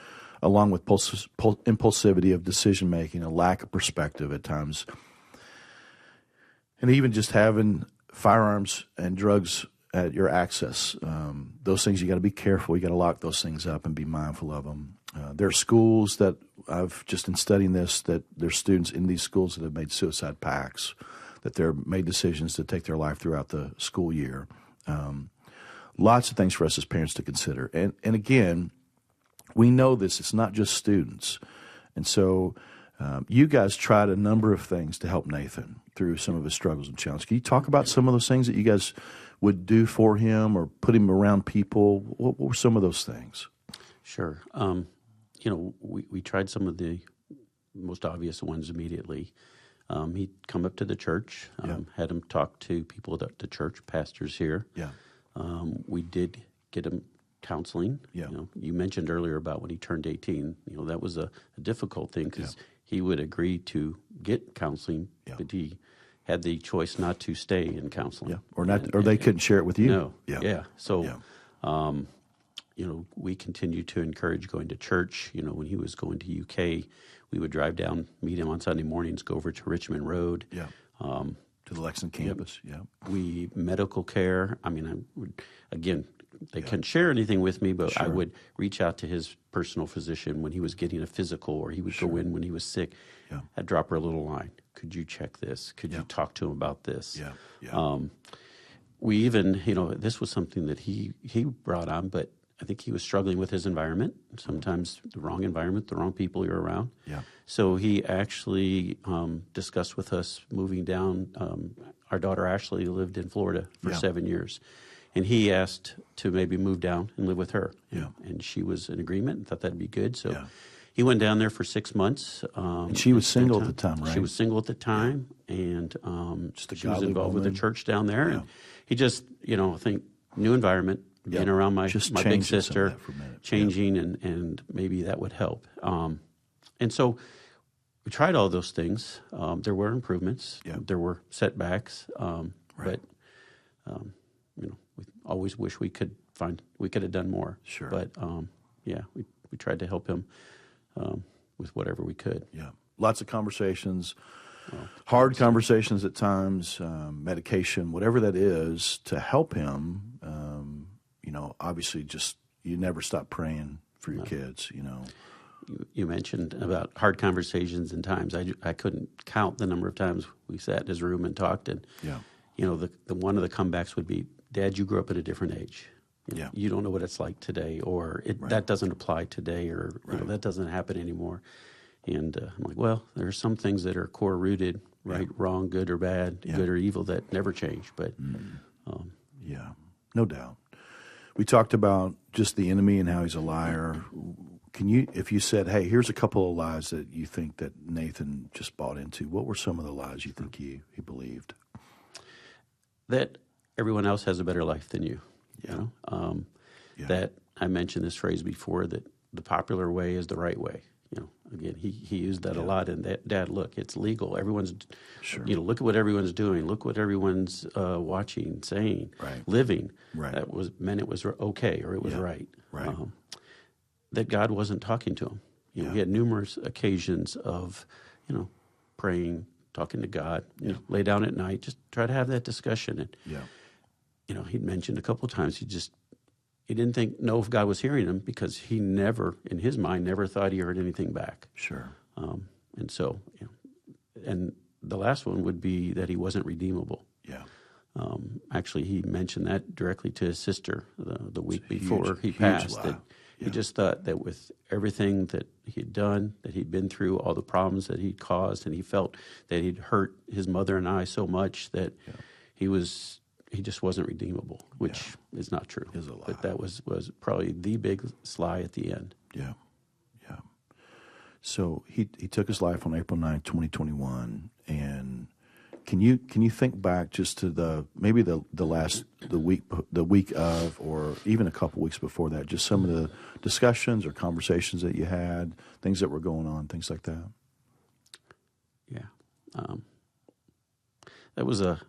along with impulsivity of decision-making, a lack of perspective at times, and even just having firearms and drugs at your access. Those things, you got to be careful. You got to lock those things up and be mindful of them. There are schools that I've just in studying this, that there's students in these schools that have made suicide pacts, that they're made decisions to take their life throughout the school year. Lots of things for us as parents to consider. And again, we know this. It's not just students. And so you guys tried a number of things to help Nathan through some of his struggles and challenges. Can you talk about some of those things that you guys would do for him or put him around people? What were some of those things? Sure. We tried some of the most obvious ones immediately. He'd come up to the church, had him talk to people at the church, pastors here. Yeah. We did get him counseling. Yeah. You mentioned earlier about when he turned 18. That was a difficult thing because he would agree to get counseling, but he had the choice not to stay in counseling, or not, or they couldn't share it with you. No. So, we continued to encourage going to church. When he was going to UK, we would drive down, meet him on Sunday mornings, go over to Richmond Road. Yeah. To the Lexington campus. Yeah. We medical care. They couldn't share anything with me, but I would reach out to his personal physician when he was getting a physical, or he would go in when he was sick. Yeah. I'd drop her a little line. Could you check this? Could you talk to him about this? Yeah. Yeah. We even, this was something that he brought on, but I think he was struggling with his environment. Sometimes the wrong environment, the wrong people you're around. Yeah. So he actually discussed with us moving down. Our daughter Ashley lived in Florida for 7 years. And he asked to maybe move down and live with her. Yeah. And she was in agreement and thought that'd be good. So he went down there for 6 months. And she was single at the time, right? She was single at the time. And she was involved with the church down there. Yeah. And he just, I think, new environment, being around my big sister, changing, and maybe that would help. And so we tried all those things. There were improvements. Yeah. There were setbacks. But we always wish we could have done more. Sure. But we tried to help him with whatever we could. Yeah. Lots of conversations, hard conversations at times, medication, whatever that is to help him. Obviously just you never stop praying for your kids, You mentioned about hard conversations and times. I couldn't count the number of times we sat in his room and talked. And, the one of the comebacks would be, Dad, you grew up at a different age. Yeah. You don't know what it's like today, or that doesn't apply today, or that doesn't happen anymore. And I'm like, well, there are some things that are core rooted, right, wrong, good or bad, good or evil, that never change. But no doubt. We talked about just the enemy and how he's a liar. Can you, if you said, hey, here's a couple of lies that you think that Nathan just bought into, what were some of the lies you think he believed? That everyone else has a better life than you. Yeah. You know? That I mentioned this phrase before, that the popular way is the right way. Again, he used that a lot. And that, Dad, look, it's legal. Everyone's, look at what everyone's doing. Look what everyone's watching, saying, living. Right. That meant it was okay, or it was right. Right. That God wasn't talking to him. He had numerous occasions of, praying, talking to God. Lay down at night, just try to have that discussion. And he'd mentioned a couple of times he didn't know if God was hearing him, because he never, in his mind, never thought he heard anything back. Sure. And so, and the last one would be that he wasn't redeemable. Yeah. Actually, he mentioned that directly to his sister the week before he passed. Lie. That he just thought that with everything that he'd done, that he'd been through, all the problems that he'd caused, and he felt that he'd hurt his mother and I so much that he just wasn't redeemable, which is not true. Is a lie. But that was probably the big lie at the end. Yeah. Yeah. So he took his life on April 9th, 2021, and can you think back just to the week of, or even a couple weeks before that, just some of the discussions or conversations that you had, things that were going on, things like that? Yeah. That was a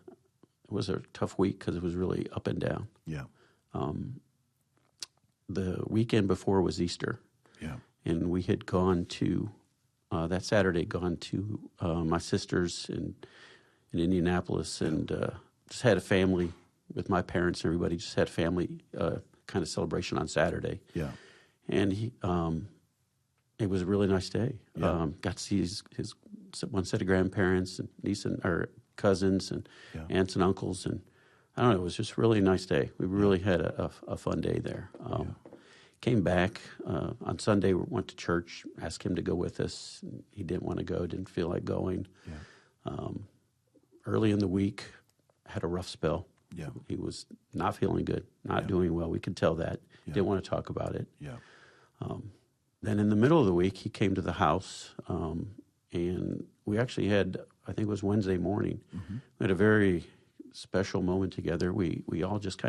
tough week, because it was really up and down. Yeah. The weekend before was Easter. Yeah. And we had gone to, that Saturday, my sister's in Indianapolis, and just had a family with my parents and everybody, just had a family kind of celebration on Saturday. Yeah. And it was a really nice day. Yeah. Got to see his one set of grandparents and or cousins and aunts and uncles, and I don't know, it was just a really nice day. We really had a fun day there. Came back on Sunday, went to church, asked him to go with us. He didn't want to go, didn't feel like going. Yeah. Early in the week, had a rough spell. Yeah. He was not feeling good, not doing well. We could tell that. Yeah. Didn't want to talk about it. Yeah. Then in the middle of the week, he came to the house, and we actually had, I think it was Wednesday morning, we had a very special moment together. We all just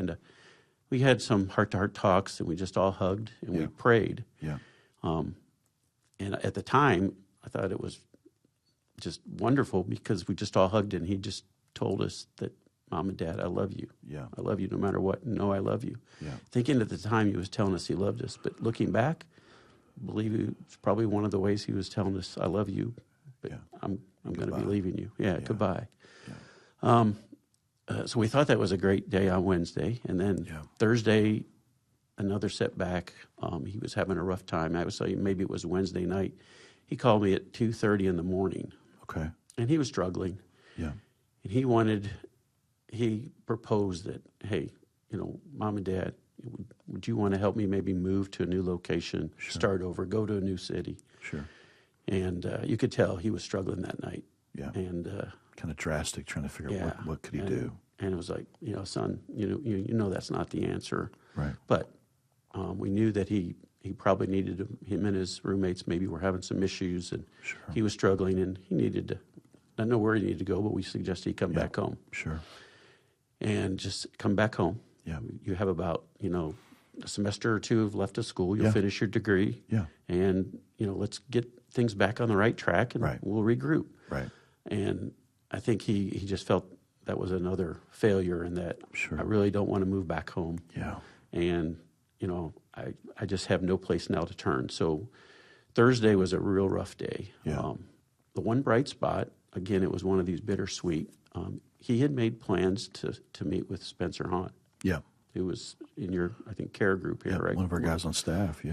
we had some heart-to-heart talks, and we just all hugged, and we prayed. Yeah. And at the time, I thought it was just wonderful, because we just all hugged, and he just told us that, Mom and Dad, I love you. Yeah. I love you no matter what. No, I love you. Yeah. Thinking at the time he was telling us he loved us, but looking back, I believe it's probably one of the ways he was telling us, I love you, but I'm going to be leaving you. Yeah, goodbye. Yeah. So we thought that was a great day on Wednesday. And then Thursday, another setback. He was having a rough time. I would say maybe it was Wednesday night. He called me at 2:30 in the morning. Okay. And he was struggling. Yeah. And he proposed that, hey, Mom and Dad, would you want to help me maybe move to a new location, start over, go to a new city? Sure. And you could tell he was struggling that night. Yeah. And kind of drastic, trying to figure out what could he do. And it was like, son, that's not the answer. Right. But we knew that he probably needed him and his roommates maybe were having some issues, and he was struggling, and he needed to. I don't know where he needed to go, but we suggested he come back home. Sure. And just come back home. Yeah. You have about a semester or two left of school. You'll finish your degree. Yeah. And let's get things back on the right track, and we'll regroup. Right. And I think he just felt that was another failure, and that I really don't want to move back home. Yeah. And, I just have no place now to turn. So Thursday was a real rough day. Yeah. The one bright spot, again, it was one of these bittersweet. He had made plans to meet with Spencer Hahn. Yeah. Who was in your, I think, care group here, right? One of our guys on staff. Yeah.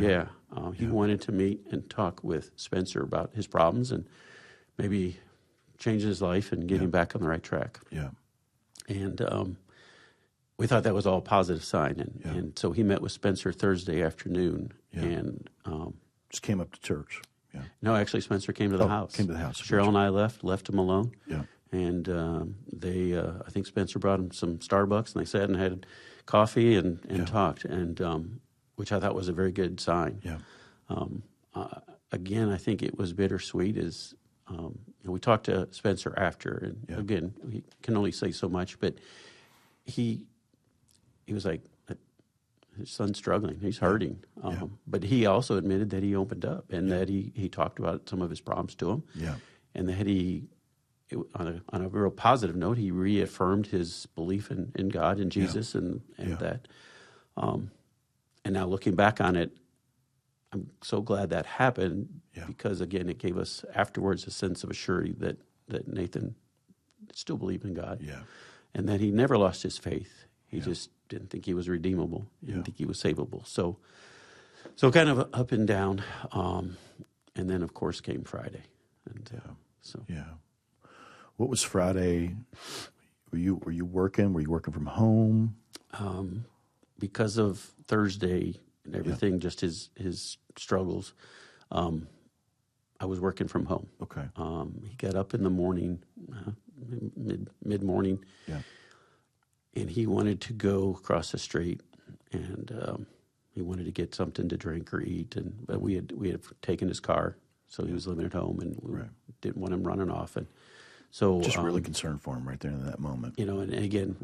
Yeah. He wanted to meet and talk with Spencer about his problems and maybe change his life and get him back on the right track. Yeah. And we thought that was all a positive sign. And so he met with Spencer Thursday afternoon. Yeah. And just came up to church. Yeah. no, actually, Spencer came to the house. Came to the house. Cheryl and I left him alone. Yeah. And I think Spencer brought him some Starbucks, and they sat and had coffee and talked, and which I thought was a very good sign. Yeah. Again, I think it was bittersweet. We talked to Spencer after, and again, he can only say so much, but he was like, his son's struggling, he's hurting, but he also admitted that he opened up and that he talked about some of his problems to him, and that on a real positive note, he reaffirmed his belief in God and Jesus and that. And now looking back on it, I'm so glad that happened because, again, it gave us afterwards a sense of assurity that Nathan still believed in God and that he never lost his faith. He just didn't think he was redeemable. He didn't think he was savable. So kind of up and down. And then, of course, came Friday. And What was Friday? Were you working? Were you working from home? Because of Thursday and everything, just his struggles, I was working from home. Okay. He got up in the morning, mid-morning, and he wanted to go across the street, and he wanted to get something to drink or eat, but we had taken his car, so he was living at home, and we didn't want him running off, and so just really concerned for him right there in that moment. And again,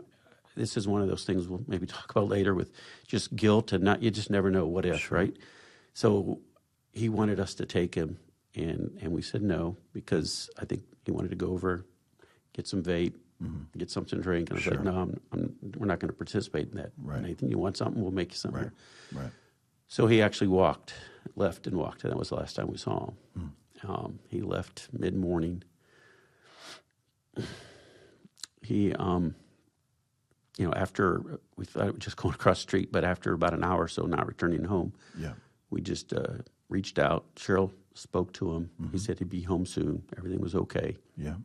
this is one of those things we'll maybe talk about later with just guilt and you just never know what if, right? So he wanted us to take him, and we said no because I think he wanted to go over, get some vape, get something to drink, and I was like, no, we're not going to participate in that. Right. Nathan, you want something? We'll make you something. Right. So he actually left and walked, and that was the last time we saw him. He left mid-morning. He, after we thought it was just going across the street, but after about an hour or so not returning home, we just reached out. Cheryl spoke to him. He said he'd be home soon. Everything was okay. Yeah.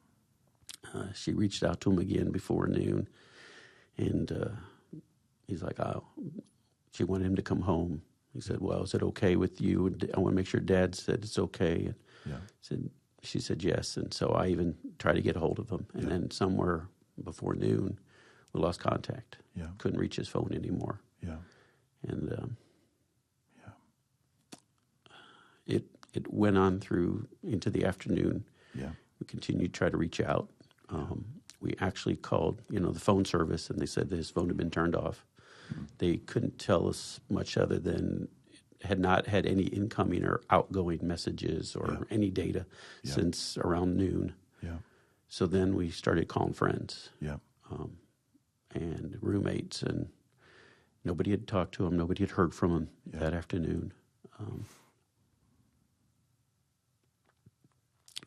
She reached out to him again before noon, and he's like, she wanted him to come home. He said, well, is it okay with you? And I want to make sure Dad said it's okay. And she said yes, and so I even tried to get a hold of him. And then somewhere before noon, we lost contact. Couldn't reach his phone anymore. And it went on through into the afternoon. We continued to try to reach out. We actually called, the phone service, and they said that his phone had been turned off. They couldn't tell us much other than had not had any incoming or outgoing messages or any data since around noon. So then we started calling friends and roommates, and nobody had talked to him. Nobody had heard from him that afternoon.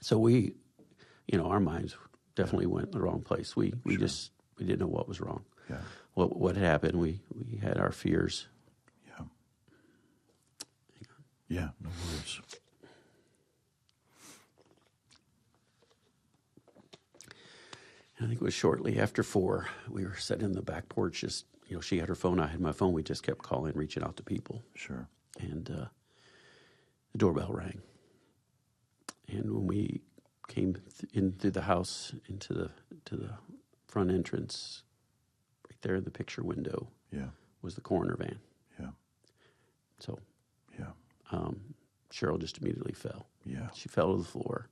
So we, our minds definitely went in the wrong place. We didn't know what was wrong. What had happened. We had our fears. Yeah, no worries. I think it was shortly after 4. We were sitting in the back porch. Just she had her phone, I had my phone. We just kept calling, reaching out to people. Sure. And the doorbell rang. And when we came in through the house into the front entrance, right there in the picture window, was the coroner van. So. Cheryl just immediately fell. She fell to the floor.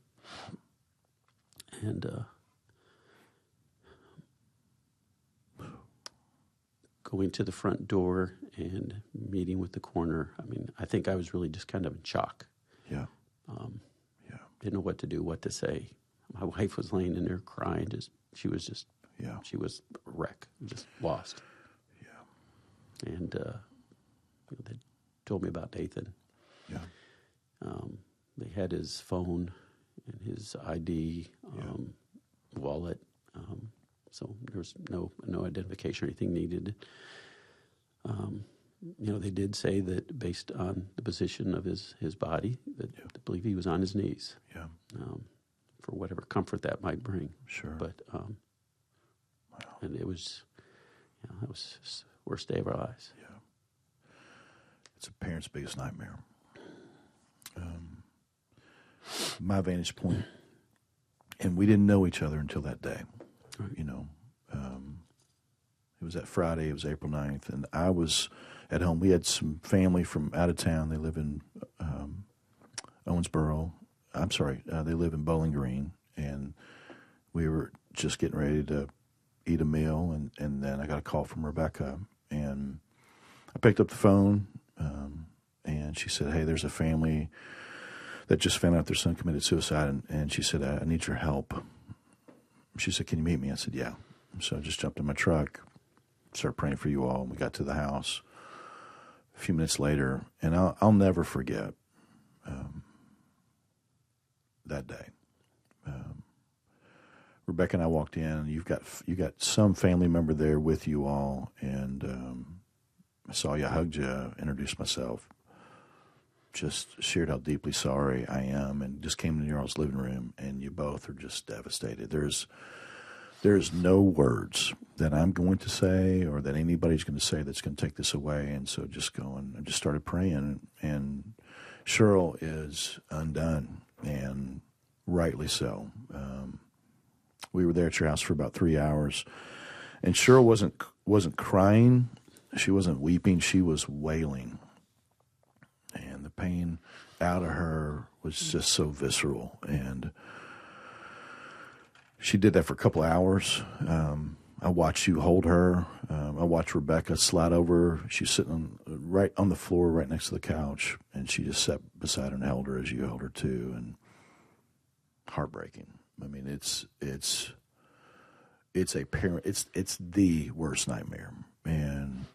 And going to the front door and meeting with the coroner, I think I was really just kind of in shock. Didn't know what to do, what to say. My wife was laying in there crying. She was a wreck, just lost. And they told me about Nathan. They had his phone and his ID, wallet, so there was no identification or anything needed. They did say that based on the position of his body, that they believe he was on his knees. For whatever comfort that might bring. Sure. But and it was, it was just the worst day of our lives. Yeah. It's a parent's biggest nightmare. My vantage point, and we didn't know each other until that day. Right. You know, it was that Friday. It was April 9th, and I was at home. We had some family from out of town. They live in Owensboro. I'm sorry, they live in Bowling Green, and we were just getting ready to eat a meal, and then I got a call from Rebecca, and I picked up the phone, and she said, "Hey, there's a family that just found out their son committed suicide," and she said, I need your help. She said, "Can you meet me?" I said, "Yeah." So I just jumped in my truck, started praying for you all, and we got to the house a few minutes later, and I'll never forget that day. Rebecca and I walked in, and you got some family member there with you all, and I saw you, I hugged you, introduced myself, just shared how deeply sorry I am, and just came into your all's living room, and you both are just devastated. There's no words that I'm going to say or that anybody's going to say that's going to take this away, and so I just started praying, and Cheryl is undone, and rightly so. We were there at your house for about 3 hours, and Cheryl wasn't crying, she wasn't weeping, she was wailing, and the pain out of her was just so visceral, and she did that for a couple hours. I watched you hold her. I watched Rebecca slide over. She's sitting right on the floor, right next to the couch, and she just sat beside her and held her as you held her too. And heartbreaking. I mean, it's a parent. It's the worst nightmare. And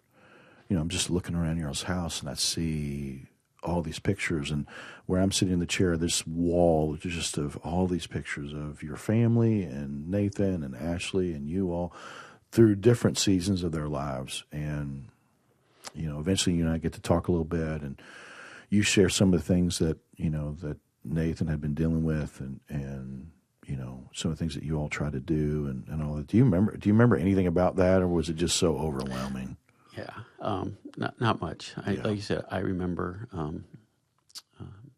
I'm just looking around your house, and I see all these pictures, and where I'm sitting in the chair, this wall just of all these pictures of your family and Nathan and Ashley and you all through different seasons of their lives. And eventually you and I get to talk a little bit, and you share some of the things that that Nathan had been dealing with, and some of the things that you all try to do, and all that. Do you remember anything about that, or was it just so overwhelming? Yeah, not much. Like you said, I remember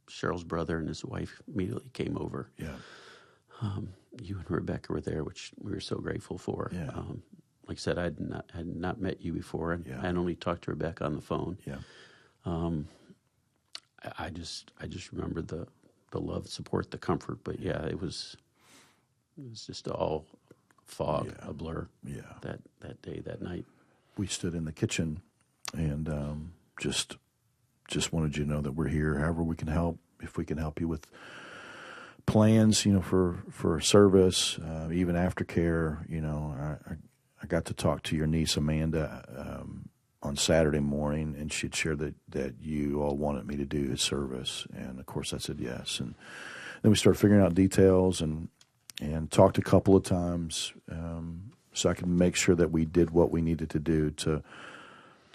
Cheryl's brother and his wife immediately came over. Yeah. You and Rebecca were there, which we were so grateful for. Yeah. Like I said, I had not met you before, and Yeah. I had only talked to Rebecca on the phone. Yeah. I just remember the love, support, the comfort. But yeah, it was just all fog, a blur. Yeah. That day, that night. We stood in the kitchen, and just wanted you to know that we're here, however we can help. If we can help you with plans, for service, even aftercare. I got to talk to your niece Amanda on Saturday morning, and she'd shared that you all wanted me to do a service, and of course I said yes. And then we started figuring out details, and talked a couple of times. So I could make sure that we did what we needed to do to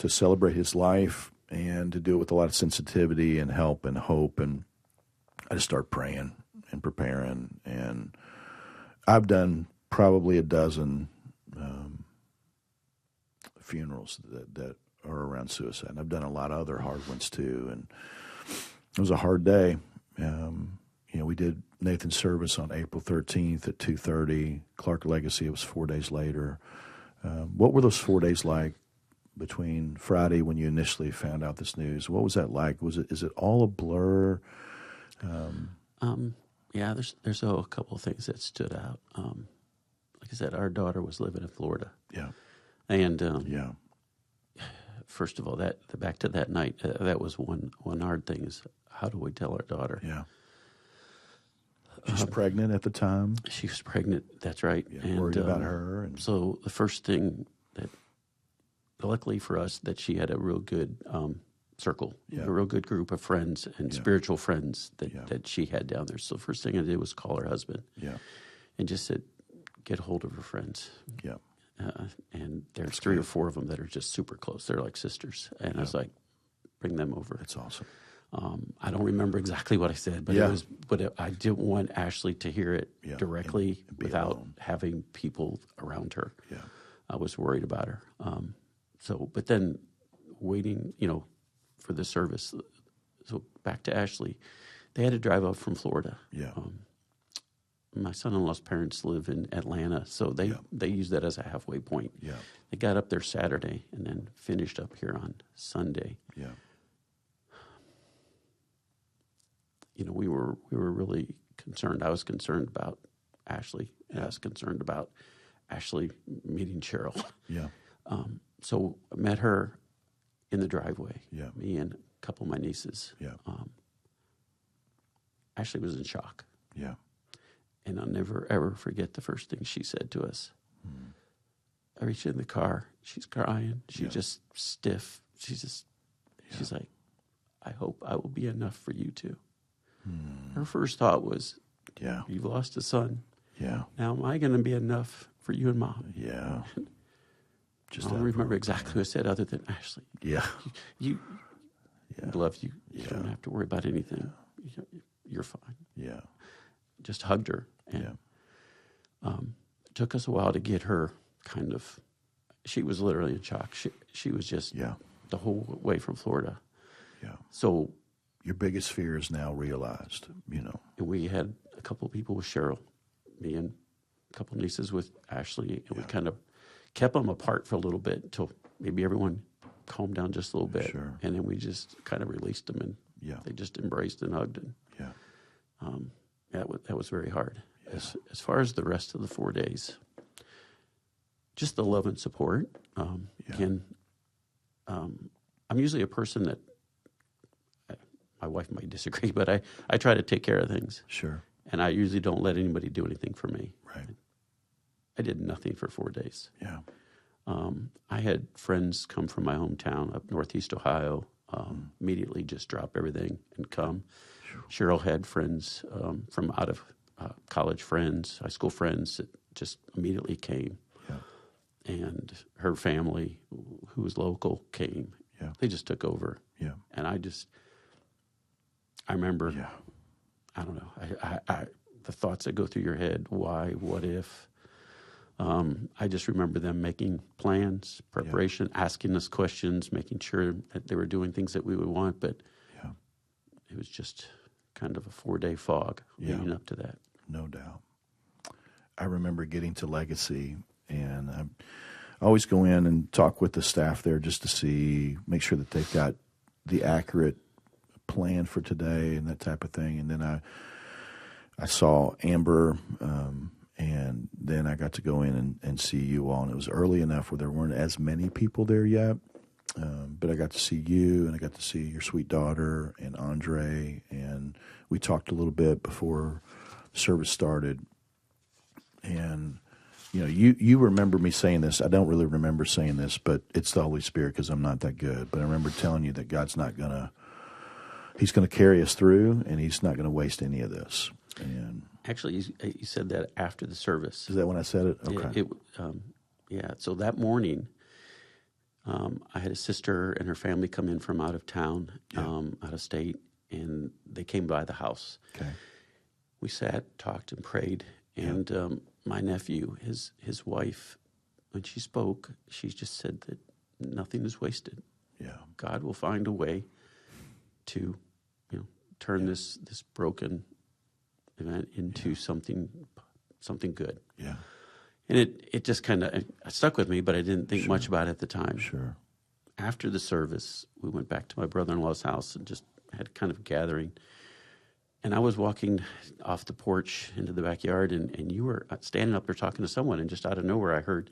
celebrate his life, and to do it with a lot of sensitivity and help and hope. And I just started praying and preparing. And I've done probably a dozen funerals that are around suicide. And I've done a lot of other hard ones too. And it was a hard day. We did Nathan's service on April 13th at 2:30. Clark Legacy, it was 4 days later. What were those 4 days like between Friday when you initially found out this news? What was that like? Is it all a blur? Yeah, there's a couple of things that stood out. Like I said, our daughter was living in Florida. Yeah. And yeah. First of all, back to that night, that was one hard thing, is how do we tell our daughter? Yeah. She's pregnant at the time. She was pregnant. That's right. Yeah, and worried about her. And so the first thing that, luckily for us, that she had a real good circle, a real good group of friends and spiritual friends that she had down there. So the first thing I did was call her husband. Yeah. And just said, get a hold of her friends. Yeah. And there's 3 or 4 of them that are just super close. They're like sisters. And I was like, bring them over. That's awesome. I don't remember exactly what I said, but I didn't want Ashley to hear it directly and be without alone. having people around her. Yeah. I was worried about her. So, but then waiting, for the service. So back to Ashley, they had to drive up from Florida. Yeah. My son-in-law's parents live in Atlanta, so they use that as a halfway point. Yeah. They got up there Saturday and then finished up here on Sunday. Yeah. We were really concerned. I was concerned about Ashley, and I was concerned about Ashley meeting Cheryl. Yeah. So I met her in the driveway. Yeah. Me and a couple of my nieces. Yeah. Ashley was in shock. Yeah. And I'll never, ever forget the first thing she said to us. Mm. I reached in the car. She's crying. She's just stiff. She's like, I hope I will be enough for you too. Mm. Her first thought was, you've lost a son. Yeah. Now am I going to be enough for you and Mom? Yeah. I don't remember exactly what I said other than, Ashley, you love you. You don't have to worry about anything. Yeah. You're fine. Yeah. Just hugged her. And it took us a while to get her kind of, she was literally in shock. She was just the whole way from Florida. Yeah. So your biggest fear is now realized, And we had a couple of people with Cheryl, me and a couple of nieces with Ashley, and we kind of kept them apart for a little bit until maybe everyone calmed down just a little bit. Sure. And then we just kind of released them, and they just embraced and hugged. And that was very hard. Yeah. As far as the rest of the 4 days, just the love and support. I'm usually a person that, my wife might disagree, but I try to take care of things. Sure. And I usually don't let anybody do anything for me. Right. I did nothing for 4 days. Yeah. I had friends come from my hometown up Northeast Ohio, immediately just drop everything and come. Sure. Cheryl had friends from out of college friends, high school friends that just immediately came. Yeah. And her family, who was local, came. Yeah. They just took over. Yeah. And I remember, I don't know, I the thoughts that go through your head, why, what if? I just remember them making plans, preparation, asking us questions, making sure that they were doing things that we would want. But it was just kind of a 4-day fog leading up to that. No doubt. I remember getting to Legacy, and I always go in and talk with the staff there just to make sure that they've got the accurate plan for today and that type of thing. And then I saw Amber, and then I got to go in and see you all. And it was early enough where there weren't as many people there yet. But I got to see you, and I got to see your sweet daughter and Andre, and we talked a little bit before the service started. And, you remember me saying this. I don't really remember saying this, but it's the Holy Spirit because I'm not that good. But I remember telling you that God's not going to, He's going to carry us through, and He's not going to waste any of this. And actually, you said that after the service. Is that when I said it? Okay. So that morning, I had a sister and her family come in from out of town, out of state, and they came by the house. Okay. We sat, talked, and prayed. And my nephew, his wife, when she spoke, she just said that nothing is wasted. Yeah. God will find a way to, turn this broken event into something good. Yeah. And it just kind of stuck with me, but I didn't think much about it at the time. Sure. After the service, we went back to my brother-in-law's house and just had kind of a gathering. And I was walking off the porch into the backyard, and you were standing up there talking to someone, and just out of nowhere I heard,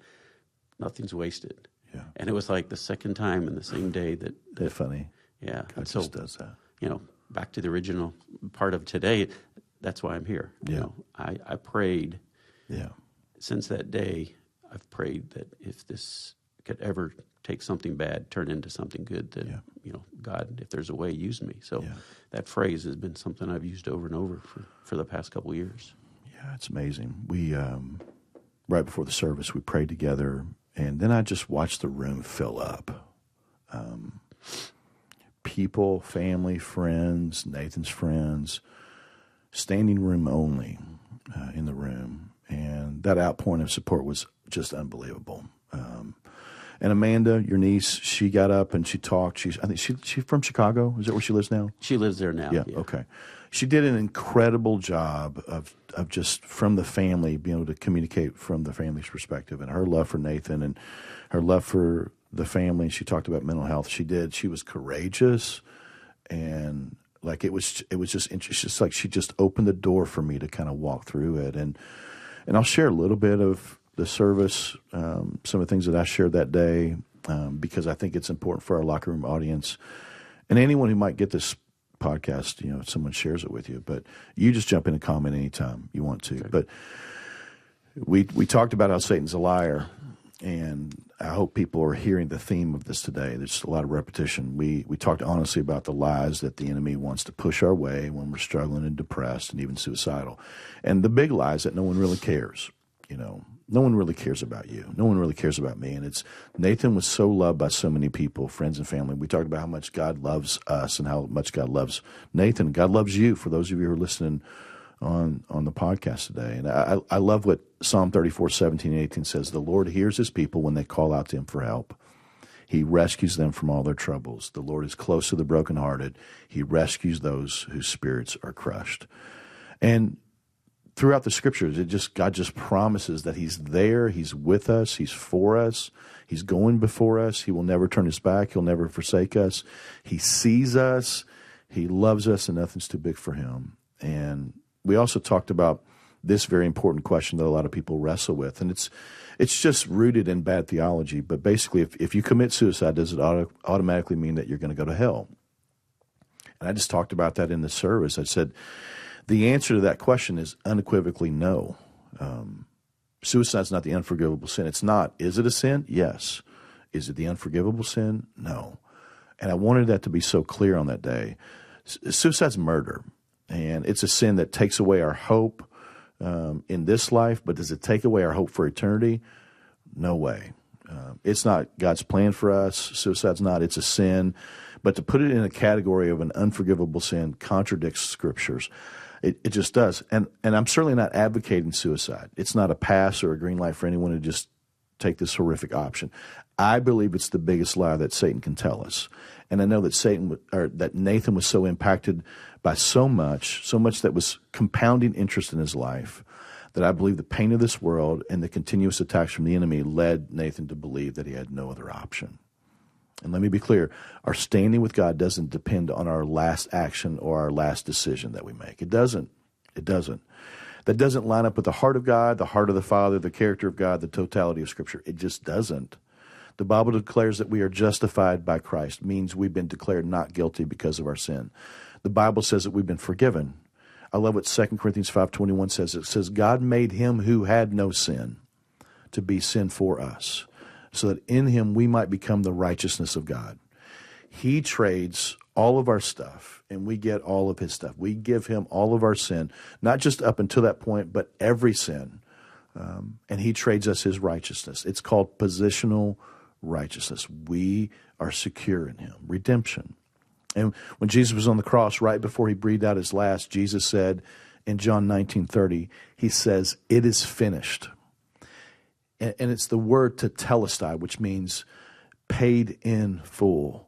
nothing's wasted. Yeah. And it was like the second time in the same day that That's funny. Yeah. God just does that. Back to the original part of today, that's why I'm here. Yeah. I prayed. Yeah. Since that day, I've prayed that if this could ever take something bad, turn into something good, then, God, if there's a way, use me. So that phrase has been something I've used over and over for the past couple of years. Yeah, it's amazing. We, right before the service, we prayed together, and then I just watched the room fill up. People, family, friends, Nathan's friends, standing room only in the room. And that outpouring of support was just unbelievable. And Amanda, your niece, she got up and she talked. I think she's from Chicago. Is that where she lives now? She lives there now. Yeah. Okay. She did an incredible job of just from the family, being able to communicate from the family's perspective, and her love for Nathan and her love for the family. She talked about mental health. She was courageous, and like it was just interesting. It's just like she just opened the door for me to kind of walk through it, and I'll share a little bit of the service, some of the things that I shared that day, because I think it's important for our locker room audience and anyone who might get this podcast, if someone shares it with you. But you just jump in and comment anytime you want to. Okay. But we talked about how Satan's a liar, and I hope people are hearing the theme of this today. There's a lot of repetition. We talked honestly about the lies that the enemy wants to push our way when we're struggling and depressed and even suicidal. And the big lies that no one really cares. No one really cares about you. No one really cares about me. And Nathan was so loved by so many people, friends and family. We talked about how much God loves us and how much God loves Nathan. God loves you, for those of you who are listening on the podcast today. And I love what Psalm 34:17-18 says. The Lord hears his people when they call out to him for help. He rescues them from all their troubles. The Lord is close to the brokenhearted. He rescues those whose spirits are crushed. And throughout the scriptures, God just promises that he's there, he's with us, he's for us, he's going before us, he will never turn his back, he'll never forsake us, he sees us, he loves us, and nothing's too big for him. And we also talked about this very important question that a lot of people wrestle with, and it's just rooted in bad theology, but basically if you commit suicide, does it automatically mean that you're going to go to hell? And I just talked about that in the service. I said, the answer to that question is unequivocally no. Suicide's not the unforgivable sin. It's not. Is it a sin? Yes. Is it the unforgivable sin? No. And I wanted that to be so clear on that day. Suicide's murder, and it's a sin that takes away our hope in this life, but does it take away our hope for eternity? No way. It's not God's plan for us. Suicide's not. It's a sin. But to put it in a category of an unforgivable sin contradicts scriptures. It just does. And I'm certainly not advocating suicide. It's not a pass or a green light for anyone to just take this horrific option. I believe it's the biggest lie that Satan can tell us. And I know that Nathan was so impacted by so much that was compounding interest in his life, that I believe the pain of this world and the continuous attacks from the enemy led Nathan to believe that he had no other option. And let me be clear, our standing with God doesn't depend on our last action or our last decision that we make. It doesn't. It doesn't. That doesn't line up with the heart of God, the heart of the Father, the character of God, the totality of Scripture. It just doesn't. The Bible declares that we are justified by Christ, means we've been declared not guilty because of our sin. The Bible says that we've been forgiven. I love what 2 Corinthians 5:21 says. It says, God made him who had no sin to be sin for us, so that in him we might become the righteousness of God. He trades all of our stuff, and we get all of his stuff. We give him all of our sin, not just up until that point, but every sin. And he trades us his righteousness. It's called positional righteousness. We are secure in him. Redemption. And when Jesus was on the cross, right before he breathed out his last, Jesus said in John 19:30, he says, "It is finished." And it's the word tetelestai, which means paid in full.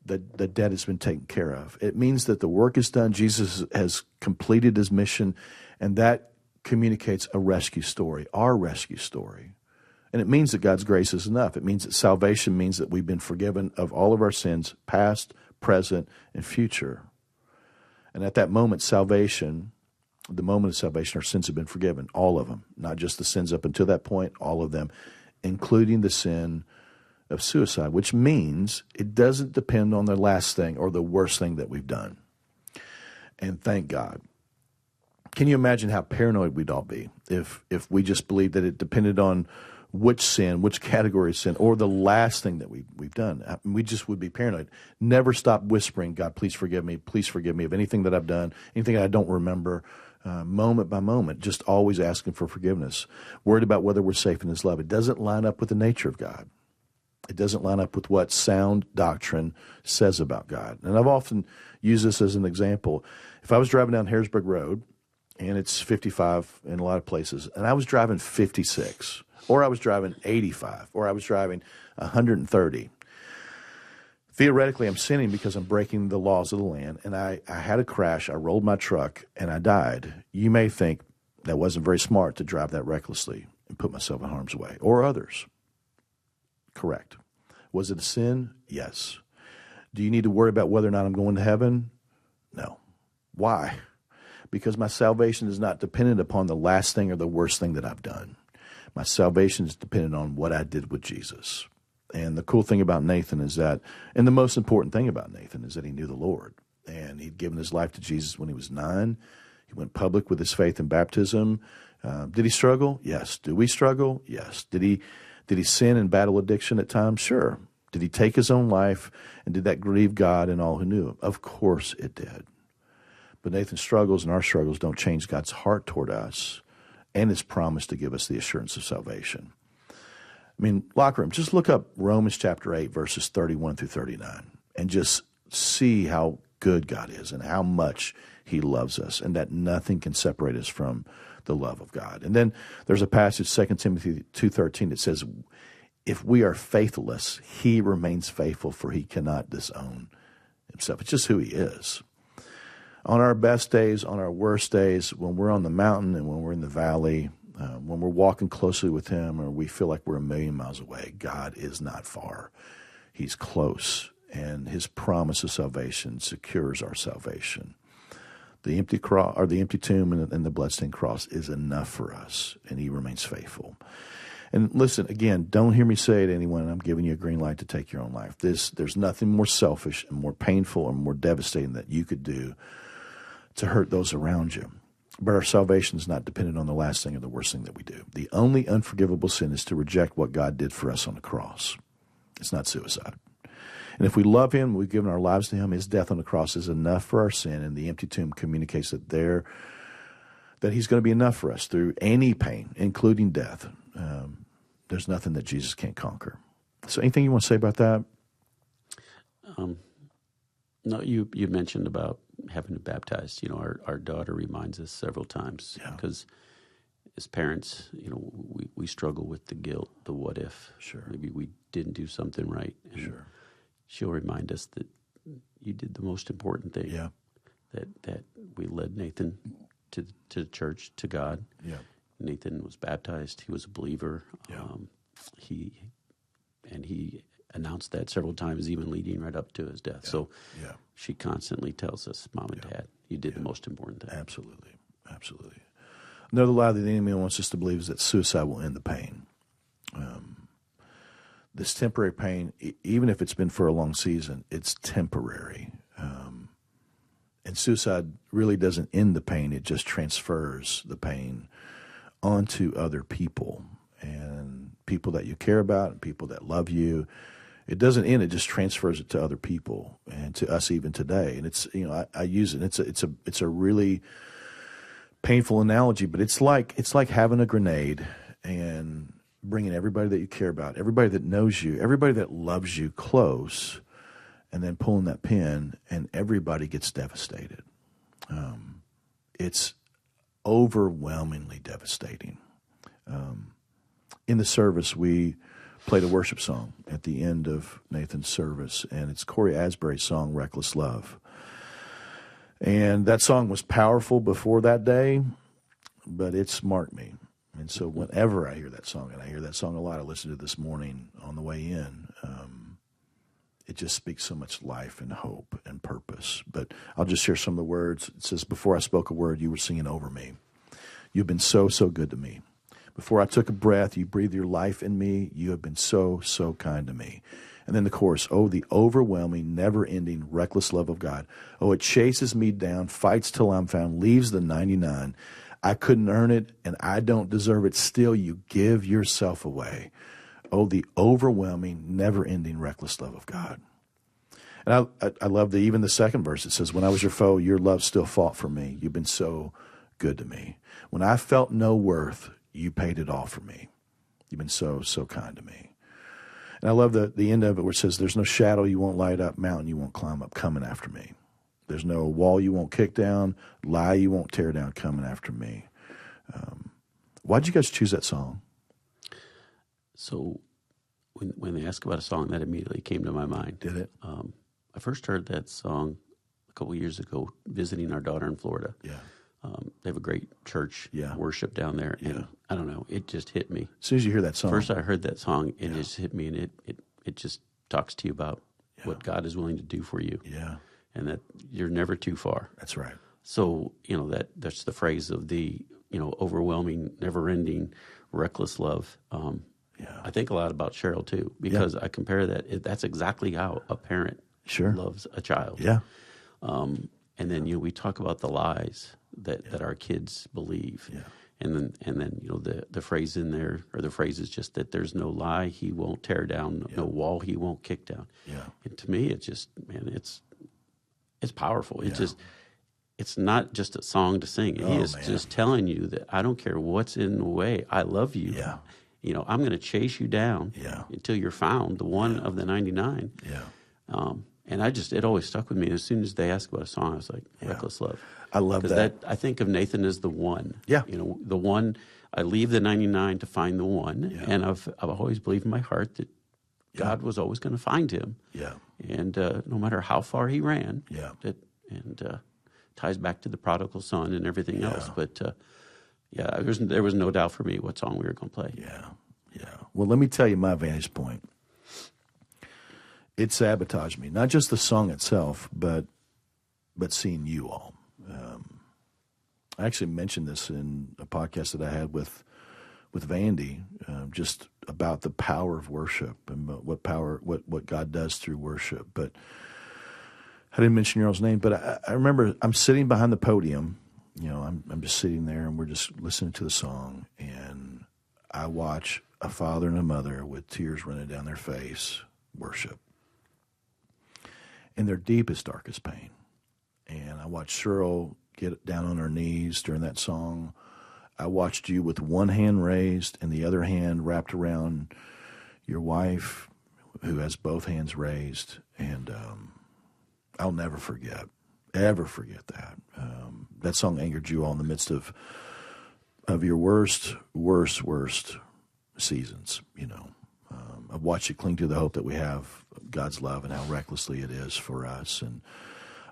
The debt has been taken care of. It means that the work is done. Jesus has completed his mission, and that communicates a rescue story, our rescue story. And it means that God's grace is enough. It means that salvation means that we've been forgiven of all of our sins, past, present, and future. And at that moment, the moment of salvation, our sins have been forgiven, all of them, not just the sins up until that point, all of them, including the sin of suicide, which means it doesn't depend on the last thing or the worst thing that we've done. And thank God. Can you imagine how paranoid we'd all be if we just believed that it depended on which sin, which category of sin, or the last thing that we've done? We just would be paranoid. Never stop whispering, God, please forgive me of anything that I've done, anything that I don't remember, moment by moment, just always asking for forgiveness, worried about whether we're safe in his love. It doesn't line up with the nature of God. It doesn't line up with what sound doctrine says about God. And I've often used this as an example. If I was driving down Harrisburg Road and it's 55 in a lot of places, and I was driving 56, or I was driving 85, or I was driving 130. Theoretically, I'm sinning because I'm breaking the laws of the land, and I had a crash, I rolled my truck, and I died. You may think that wasn't very smart to drive that recklessly and put myself in harm's way, or others. Correct. Was it a sin? Yes. Do you need to worry about whether or not I'm going to heaven? No. Why? Because my salvation is not dependent upon the last thing or the worst thing that I've done. My salvation is dependent on what I did with Jesus. And the cool thing about Nathan is that, and the most important thing about Nathan is that he knew the Lord. And he'd given his life to Jesus when he was 9. He went public with his faith in baptism. Did he struggle? Yes. Do we struggle? Yes. Did he sin and battle addiction at times? Sure. Did he take his own life, and did that grieve God and all who knew him? Of course it did. But Nathan's struggles and our struggles don't change God's heart toward us and his promise to give us the assurance of salvation. I mean, locker room, just look up Romans chapter 8, verses 31 through 39, and just see how good God is and how much he loves us, and that nothing can separate us from the love of God. And then there's a passage, 2 Timothy 2:13, that says, if we are faithless, he remains faithful, for he cannot disown himself. It's just who he is. On our best days, on our worst days, when we're on the mountain and when we're in the valley, when we're walking closely with him, or we feel like we're a million miles away, God is not far. He's close, and his promise of salvation secures our salvation. The empty cross, or the empty tomb and the bloodstained cross is enough for us, and he remains faithful. And listen, again, don't hear me say to anyone, I'm giving you a green light to take your own life. There's nothing more selfish and more painful or more devastating that you could do to hurt those around you. But our salvation is not dependent on the last thing or the worst thing that we do. The only unforgivable sin is to reject what God did for us on the cross. It's not suicide. And if we love him, we've given our lives to him, his death on the cross is enough for our sin, and the empty tomb communicates that he's going to be enough for us through any pain, including death. There's nothing that Jesus can't conquer. So anything you want to say about that? No, you mentioned about having to baptize. You know, our daughter reminds us several times, because as parents, you know, we struggle with the guilt, the what if. Sure. Maybe we didn't do something right. And sure. She'll remind us that you did the most important thing. Yeah. That we led Nathan to church, to God. Yeah. Nathan was baptized. He was a believer. Yeah. He announced that several times, even leading right up to his death. Yeah. So yeah. she constantly tells us, Mom and Dad, you did the most important thing. Absolutely. Absolutely. Another lie that the enemy wants us to believe is that suicide will end the pain. This temporary pain, even if it's been for a long season, it's temporary. And suicide really doesn't end the pain. It just transfers the pain onto other people, and people that you care about and people that love you. It doesn't end. It just transfers it to other people and to us even today. And it's, you know, I use it. It's a really painful analogy, but it's like having a grenade and bringing everybody that you care about, everybody that knows you, everybody that loves you close, and then pulling that pin, and everybody gets devastated. It's overwhelmingly devastating. In the service, we played a worship song at the end of Nathan's service, and it's Corey Asbury's song, Reckless Love. And that song was powerful before that day, but it's marked me. And so whenever I hear that song, and I hear that song a lot, I listened to it this morning on the way in, it just speaks so much life and hope and purpose. But I'll just share some of the words. It says, before I spoke a word, you were singing over me. You've been so, so good to me. Before I took a breath, you breathed your life in me. You have been so, so kind to me. And then the chorus, oh, the overwhelming, never-ending, reckless love of God. Oh, it chases me down, fights till I'm found, leaves the 99. I couldn't earn it, and I don't deserve it. Still, you give yourself away. Oh, the overwhelming, never-ending, reckless love of God. And I love even the second verse. It says, when I was your foe, your love still fought for me. You've been so good to me. When I felt no worth, you paid it all for me. You've been so, so kind to me. And I love the end of it where it says, there's no shadow you won't light up, mountain you won't climb up, coming after me. There's no wall you won't kick down, lie you won't tear down coming after me. Why'd you guys choose that song? So when they asked about a song, that immediately came to my mind. Did it? I first heard that song a couple years ago visiting our daughter in Florida. Yeah. They have a great church Yeah. worship down there. And I don't know, it just hit me. As soon as you hear that song. First I heard that song, it just hit me, and it just talks to you about what God is willing to do for you. Yeah. And that you're never too far. That's right. So, that's the phrase of the, overwhelming, never-ending, reckless love. I think a lot about Cheryl, too, because I compare that. That's exactly how a parent loves a child. Yeah. And then, we talk about the lies that our kids believe. Yeah. And then the phrase in there, or the phrase is just that there's no lie he won't tear down, no wall he won't kick down. Yeah. And to me, it's just, man, it's powerful. It's not just a song to sing. He is just telling you that I don't care what's in the way. I love you. Yeah. I'm going to chase you down until you're found, the one of the 99. Yeah. And it always stuck with me. As soon as they asked about a song, I was like, reckless love. I love that. I think of Nathan as the one. Yeah. The one. I leave the 99 to find the one. Yeah. And I've always believed in my heart that God was always going to find him. Yeah. And no matter how far he ran. Yeah. Ties back to the prodigal son and everything else. But there was no doubt for me what song we were going to play. Yeah. Yeah. Well, let me tell you my vantage point. It sabotaged me. Not just the song itself, but seeing you all. I actually mentioned this in a podcast that I had with Vandy, just about the power of worship and what God does through worship. But I didn't mention your all's name, but I remember I'm sitting behind the podium. I'm just sitting there, and we're just listening to the song, and I watch a father and a mother with tears running down their face worship in their deepest, darkest pain. And I watched Cheryl get down on her knees during that song. I watched you with one hand raised and the other hand wrapped around your wife, who has both hands raised. And I'll never ever forget that. That song angered you all in the midst of your worst seasons, I've watched you cling to the hope that we have, God's love, and how recklessly it is for us. And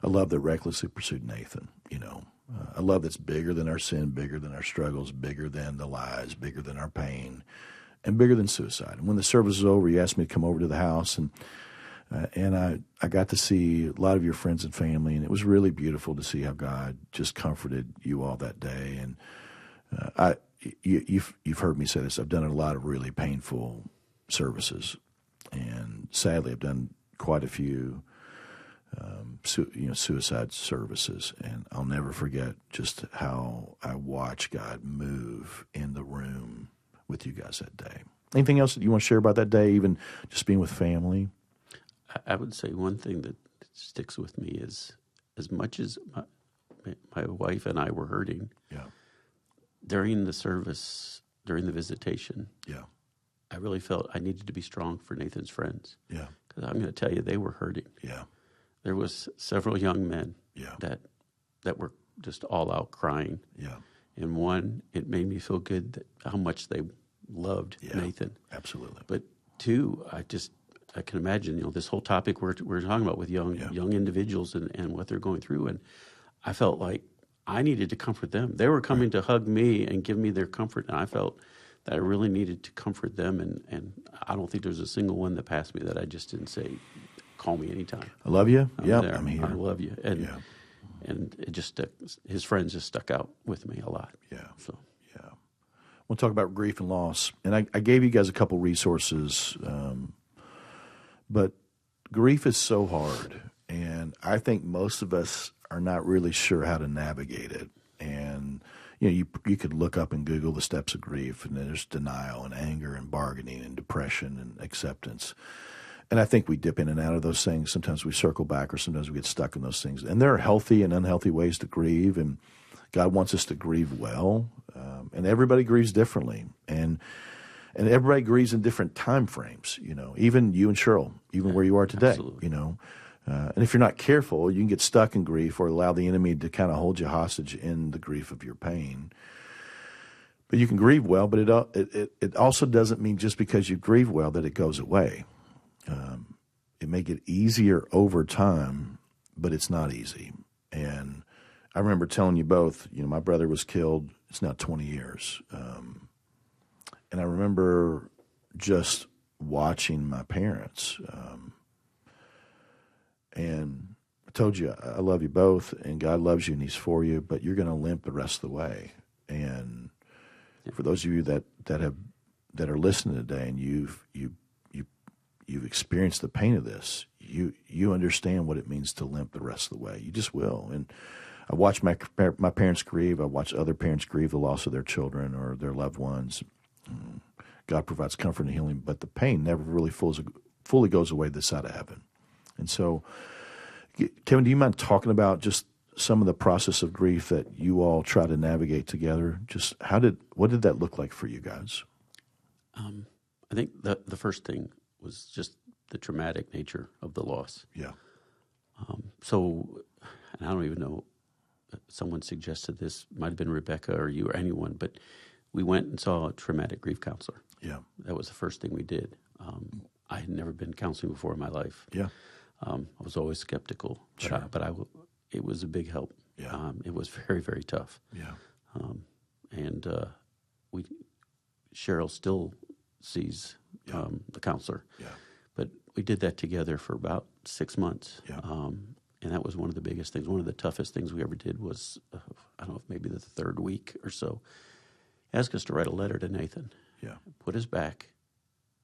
I love that recklessly pursued Nathan, I love that's bigger than our sin, bigger than our struggles, bigger than the lies, bigger than our pain, and bigger than suicide. And when the service was over, you asked me to come over to the house, and I got to see a lot of your friends and family, and it was really beautiful to see how God just comforted you all that day. And you've heard me say this. I've done a lot of really painful services, and sadly, I've done quite a few suicide services, and I'll never forget just how I watched God move in the room with you guys that day. Anything else that you want to share about that day, even just being with family? I would say one thing that sticks with me is, as much as my wife and I were hurting during the service, during the visitation, I really felt I needed to be strong for Nathan's friends. Yeah, because I'm going to tell you, they were hurting. Yeah. There was several young men that were just all out crying. Yeah. And one, it made me feel good that how much they loved Nathan. Absolutely. But two, I can imagine, this whole topic we're talking about with young individuals and what they're going through. And I felt like I needed to comfort them. They were coming to hug me and give me their comfort. And I felt that I really needed to comfort them. And I don't think there's a single one that passed me that I just didn't say, call me anytime. I love you. I'm here. I love you. And it just his friends just stuck out with me a lot. Yeah. So we'll talk about grief and loss. And I gave you guys a couple resources, but grief is so hard, and I think most of us are not really sure how to navigate it. And you could look up and Google the steps of grief, and there's denial and anger and bargaining and depression and acceptance. And I think we dip in and out of those things. Sometimes we circle back, or sometimes we get stuck in those things. And there are healthy and unhealthy ways to grieve, and God wants us to grieve well. And everybody grieves differently, and everybody grieves in different time frames. Even you and Cheryl, even where you are today. Absolutely. And if you're not careful, you can get stuck in grief or allow the enemy to kind of hold you hostage in the grief of your pain. But you can grieve well, but it also doesn't mean just because you grieve well that it goes away. It may get easier over time, but it's not easy. And I remember telling you both, my brother was killed. It's now 20 years. And I remember just watching my parents. And I told you, I love you both, and God loves you, and He's for you, but you're going to limp the rest of the way. And for those of you that are listening today, and you've experienced the pain of this, you understand what it means to limp the rest of the way. You just will. And I watched my parents grieve. I watched other parents grieve the loss of their children or their loved ones. God provides comfort and healing, but the pain never really fully goes away this side of heaven. And so, Kevin, do you mind talking about just some of the process of grief that you all try to navigate together? Just what did that look like for you guys? I think the first thing was just the traumatic nature of the loss. Yeah. So, and I don't even know, someone suggested this, might have been Rebecca or you or anyone, but we went and saw a traumatic grief counselor. Yeah. That was the first thing we did. I had never been counseling before in my life. Yeah. I was always skeptical, Sure. but it was a big help. Yeah. It was very, very tough. Yeah. And Cheryl still sees the counselor. Yeah. But we did that together for about 6 months. Yeah. And that was one of the biggest things. One of the toughest things we ever did was, I don't know, maybe the third week or so, ask us to write a letter to Nathan. Yeah. Put us back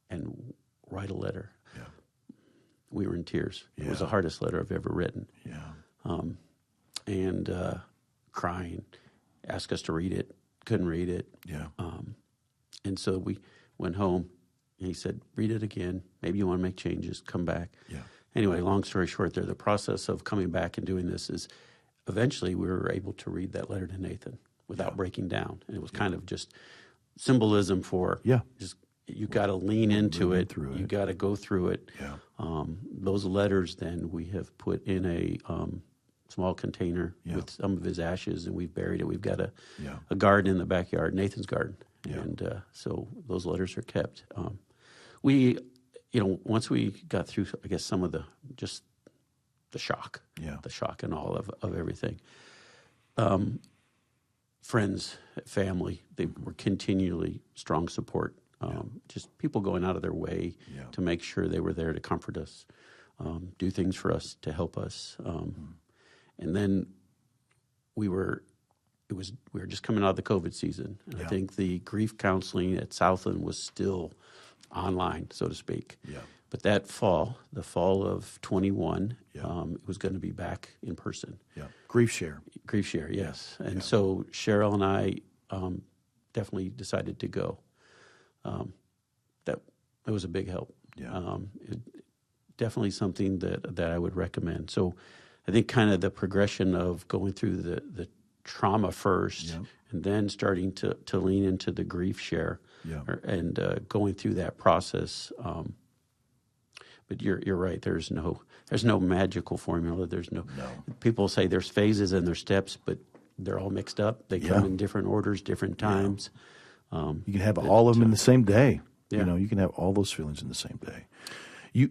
and write a letter. Yeah. We were in tears. Yeah. It was the hardest letter I've ever written. Yeah. And crying, asked us to read it, couldn't read it. Yeah. And so we went home, and he said, read it again. Maybe you want to make changes, come back. Yeah. Anyway, long story short there, the process of coming back and doing this is eventually we were able to read that letter to Nathan without breaking down. And it was kind of just symbolism for just you got to lean into it. You got to go through it. Yeah. Those letters then we have put in a small container with some of his ashes, and we've buried it. We've got a garden in the backyard, Nathan's garden. Yeah. And so those letters are kept. We, once we got through, I guess, some of the shock, the shock and all of everything, friends, family, they were continually strong support. Just people going out of their way to make sure they were there to comfort us, do things for us, to help us. And then we were just coming out of the COVID season. And I think the grief counseling at Southland was still online, so to speak. Yeah. But that fall, the fall of 21, it was going to be back in person. Yeah. Grief share. Grief share, yes. And so Cheryl and I definitely decided to go. That was a big help. Yeah. Definitely something that I would recommend. So I think kind of the progression of going through the trauma first and then starting to lean into the grief share and going through that process. But you're right. There's no magical formula. There's no. People say there's phases and there's steps, but they're all mixed up. They come in different orders, different times. You can have all of them in the same day. Yeah. You can have all those feelings in the same day.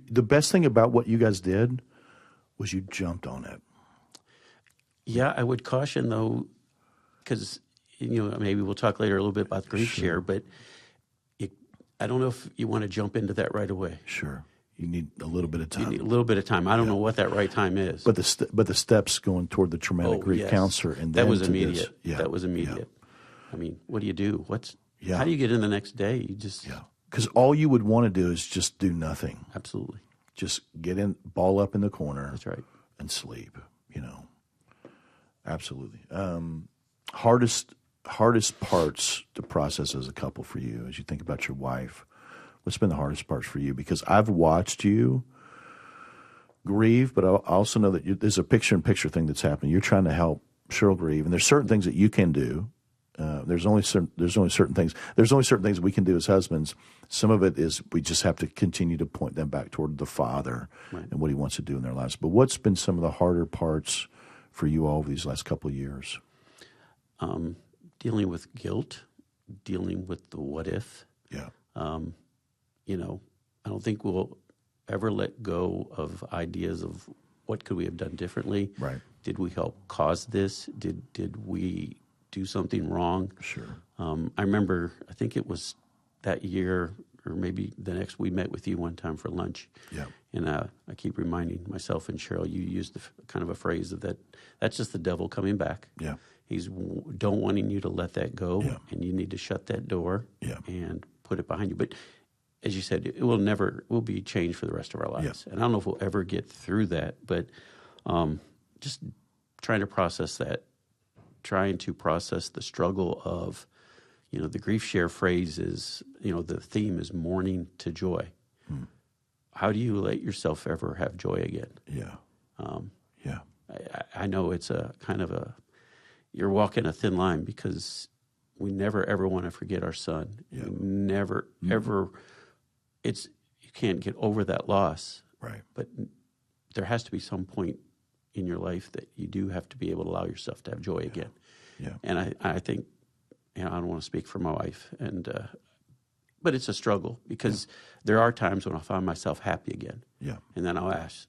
The best thing about what you guys did was you jumped on it. Yeah, I would caution though, because maybe we'll talk later a little bit about the grief share, but I don't know if you want to jump into that right away. Sure, you need a little bit of time. You need a little bit of time. I don't know what that right time is. But the steps going toward the traumatic grief counselor and then that was immediate. This, that was immediate. I mean, what do you do? How do you get in the next day? You just because all you would want to do is just do nothing. Absolutely. Just get in, ball up in the corner. That's right. And sleep. Absolutely. Hardest parts to process as a couple for you as you think about your wife. What's been the hardest parts for you? Because I've watched you grieve, but I also know that there's a picture-in-picture thing that's happening. You're trying to help Cheryl grieve, and there's certain things that you can do There's only certain things. There's only certain things we can do as husbands. Some of it is we just have to continue to point them back toward the Father and what He wants to do in their lives. But what's been some of the harder parts for you all over these last couple of years? Dealing with guilt, dealing with the what if. Yeah. I don't think we'll ever let go of ideas of what could we have done differently. Right. Did we help cause this? Did we do something wrong? Sure. I remember, I think it was that year or maybe the next, we met with you one time for lunch. Yeah. And I keep reminding myself and Cheryl, you used kind of a phrase of that's just the devil coming back. Yeah. He's don't wanting you to let that go, and you need to shut that door and put it behind you. But as you said, it will be changed for the rest of our lives. And I don't know if we'll ever get through that, but just trying to process that, trying to process the struggle of, the grief share phrase is, the theme is mourning to joy. How do you let yourself ever have joy again? Yeah. I know it's a kind of you're walking a thin line because we never ever want to forget our son. Yeah. We never ever. You can't get over that loss. Right. But there has to be some point in your life that you do have to be able to allow yourself to have joy again. Yeah. And I think, I don't want to speak for my wife, but it's a struggle because there are times when I find myself happy again. Yeah. And then I'll ask,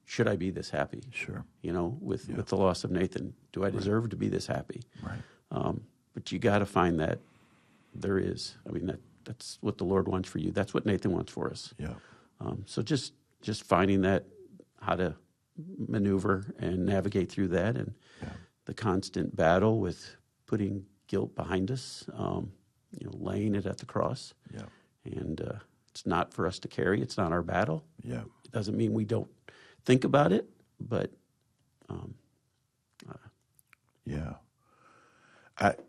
should I be this happy? Sure. With the loss of Nathan, do I deserve to be this happy? Right. But you got to find that there is. I mean, that's what the Lord wants for you. That's what Nathan wants for us. Yeah. So just finding that, how to maneuver and navigate through that, and the constant battle with putting guilt behind us, laying it at the cross. Yeah. And it's not for us to carry. It's not our battle. Yeah. It doesn't mean we don't think about it, but yeah.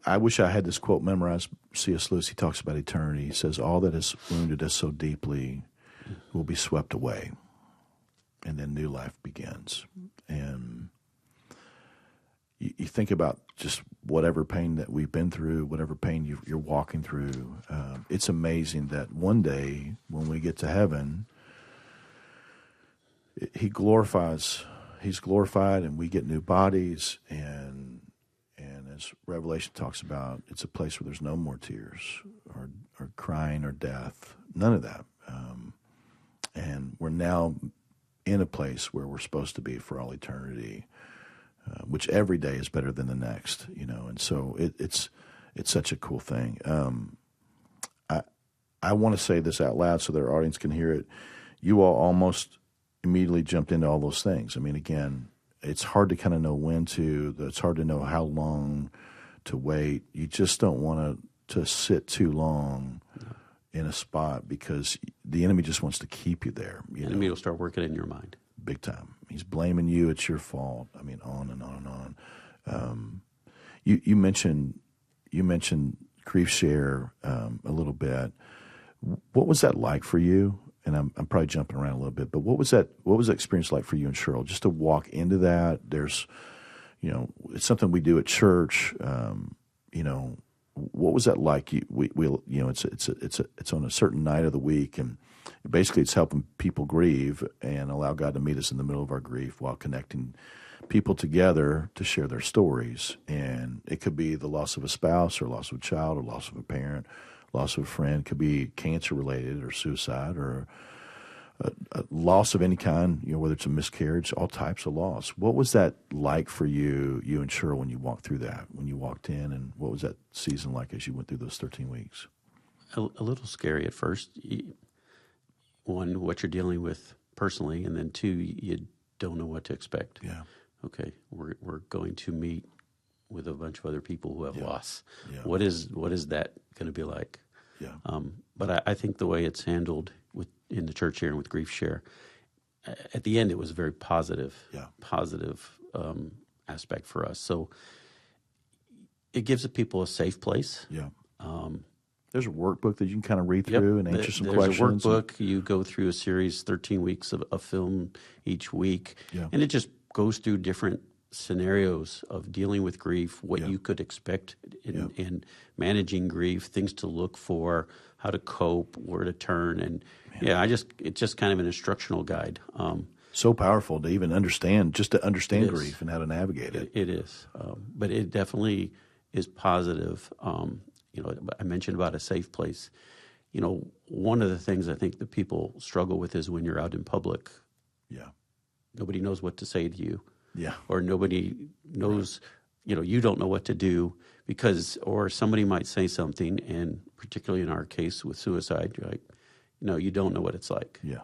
I wish I had this quote memorized. C.S. Lewis, he talks about eternity. He says, all that has wounded us so deeply will be swept away, and then new life begins. And you think about just whatever pain that we've been through, whatever pain you're walking through. It's amazing that one day when we get to heaven, He's glorified, and we get new bodies, and as Revelation talks about, it's a place where there's no more tears or crying or death, none of that. And we're now in a place where we're supposed to be for all eternity, which every day is better than the next, and so it's such a cool thing. I want to say this out loud so that our audience can hear it. You all almost immediately jumped into all those things. I mean, again, it's hard to kind of know when to. It's hard to know how long to wait. You just don't want to sit too long in a spot because the enemy just wants to keep you there. The enemy will start working in your mind. Big time. He's blaming you. It's your fault. I mean, on and on and on. You mentioned grief share a little bit. What was that like for you? And I'm probably jumping around a little bit, but what was that experience like for you and Cheryl? Just to walk into that, there's, it's something we do at church. What was that like? It's on a certain night of the week, and basically it's helping people grieve and allow God to meet us in the middle of our grief while connecting people together to share their stories. And it could be the loss of a spouse or loss of a child or loss of a parent. Loss of a friend, could be cancer-related or suicide or a loss of any kind, whether it's a miscarriage, all types of loss. What was that like for you and Cheryl, when you walked through that, when you walked in, and what was that season like as you went through those 13 weeks? A little scary at first. One, what you're dealing with personally, and then two, you don't know what to expect. Yeah. Okay, we're going to meet with a bunch of other people who have loss. Yeah. What is that going to be like? Yeah. But I think the way it's handled in the church here and with Grief Share, at the end it was a very positive aspect for us. So it gives the people a safe place. Yeah. There's a workbook that you can kind of read through and answer some questions. There's a workbook. You go through a series, 13 weeks of film each week, Yeah. and it just goes through different scenarios of dealing with grief, what you could expect in managing grief, things to look for, how to cope, where to turn, and it's just kind of an instructional guide. So powerful to even understand grief and how to navigate it. It is, but it definitely is positive. I mentioned about a safe place. One of the things I think that people struggle with is when you're out in public. Yeah. Nobody knows what to say to you. Yeah. Or nobody knows, you don't know what to do or somebody might say something, and particularly in our case with suicide, you're like, you don't know what it's like. Yeah.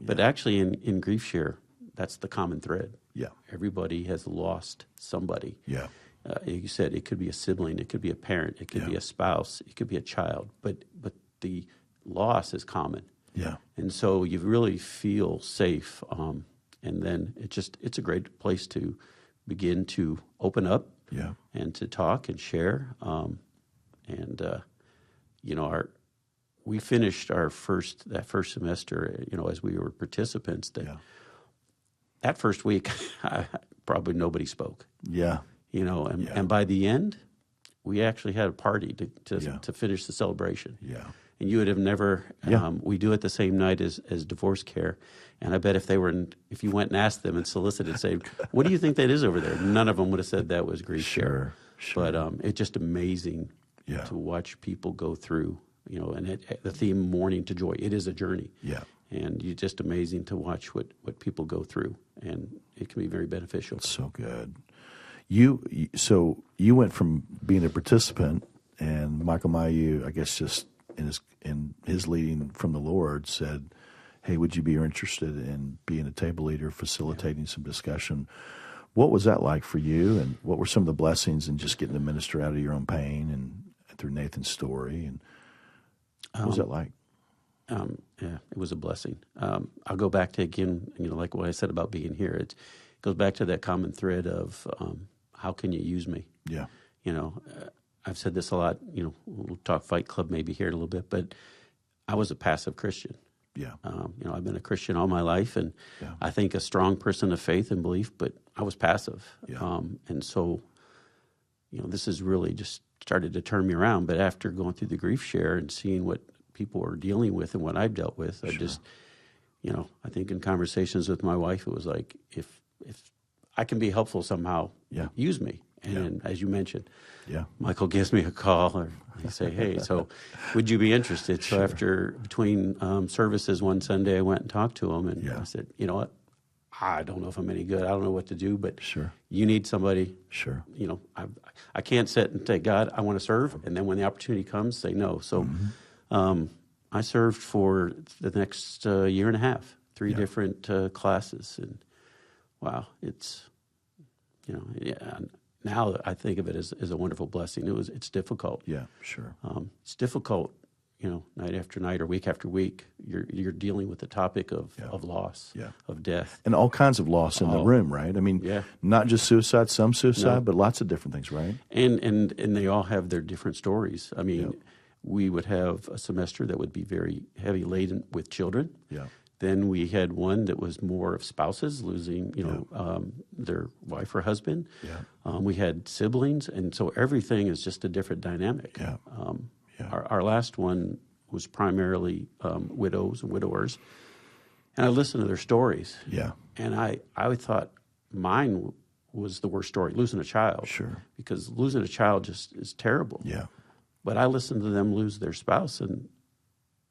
But actually in Grief Share, that's the common thread. Yeah. Everybody has lost somebody. Yeah. You said it could be a sibling, it could be a parent, it could be a spouse, it could be a child, but the loss is common. Yeah. And so you really feel safe. And then it's a great place to begin to open up and to talk and share. We finished that first semester, as we were participants, that first week, probably nobody spoke. Yeah. And by the end, we actually had a party to finish the celebration. Yeah. And you would have never. We do it the same night as divorce care, and I bet if you went and asked them and solicited, say, "What do you think that is over there?" None of them would have said that was grief share. Sure. But it's just amazing to watch people go through. And the theme "Mourning to Joy." It is a journey. Yeah. And it's just amazing to watch what people go through, and it can be very beneficial. It's so good. So you went from being a participant, and Michael Mayu, I guess, just in his leading from the Lord, said, "Hey, would you be interested in being a table leader, facilitating some discussion?" What was that like for you, and what were some of the blessings in just getting to minister out of your own pain and through Nathan's story? And what was that like? It was a blessing. I'll go back to, again, like what I said about being here. It goes back to that common thread of how can you use me? Yeah. I've said this a lot. We'll talk Fight Club maybe here in a little bit, but I was a passive Christian. Yeah. I've been a Christian all my life, and I think a strong person of faith and belief, but I was passive. Yeah. And so, this has really just started to turn me around. But after going through the Grief Share and seeing what people are dealing with and what I've dealt with, I just, I think in conversations with my wife, it was like, if I can be helpful somehow, use me. And as you mentioned, Michael gives me a call, or he say, "Hey, so would you be interested?" So between services one Sunday, I went and talked to him, and I said, "You know what? I don't know if I'm any good. I don't know what to do, but you need somebody. Sure. I can't sit and say, God, I want to serve, and then when the opportunity comes, say no." So I served for the next year and a half, 3 different classes, and wow, it's now I think of it as a wonderful blessing. It's difficult. Yeah, sure. It's difficult, night after night or week after week. You're dealing with the topic of loss, of death, and all kinds of loss in the room, right? I mean, not just suicide, some suicide, but lots of different things, right? And they all have their different stories. I mean, we would have a semester that would be very heavy laden with children. Yeah. Then we had one that was more of spouses losing, their wife or husband. Yeah. We had siblings, and so everything is just a different dynamic. Yeah. Our last one was primarily widows and widowers, and I listened to their stories. Yeah. And I thought mine was the worst story, losing a child. Sure. Because losing a child just is terrible. Yeah. But I listened to them lose their spouse, and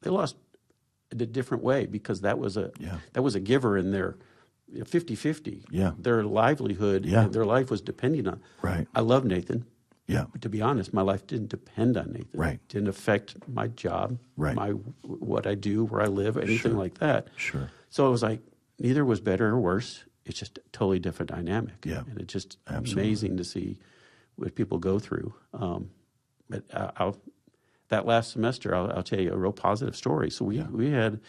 they lost in a different way, because that was a giver in their 50-50. Yeah. Their livelihood and their life was depending on. Right. I love Nathan. Yeah. But to be honest, my life didn't depend on Nathan. Right. It didn't affect my job, right. what I do, where I live, anything like that. Sure. So it was like, neither was better or worse. It's just a totally different dynamic. Yeah. And it's just Absolutely. amazing to see what people go through. But that last semester, I'll tell you a real positive story. So we had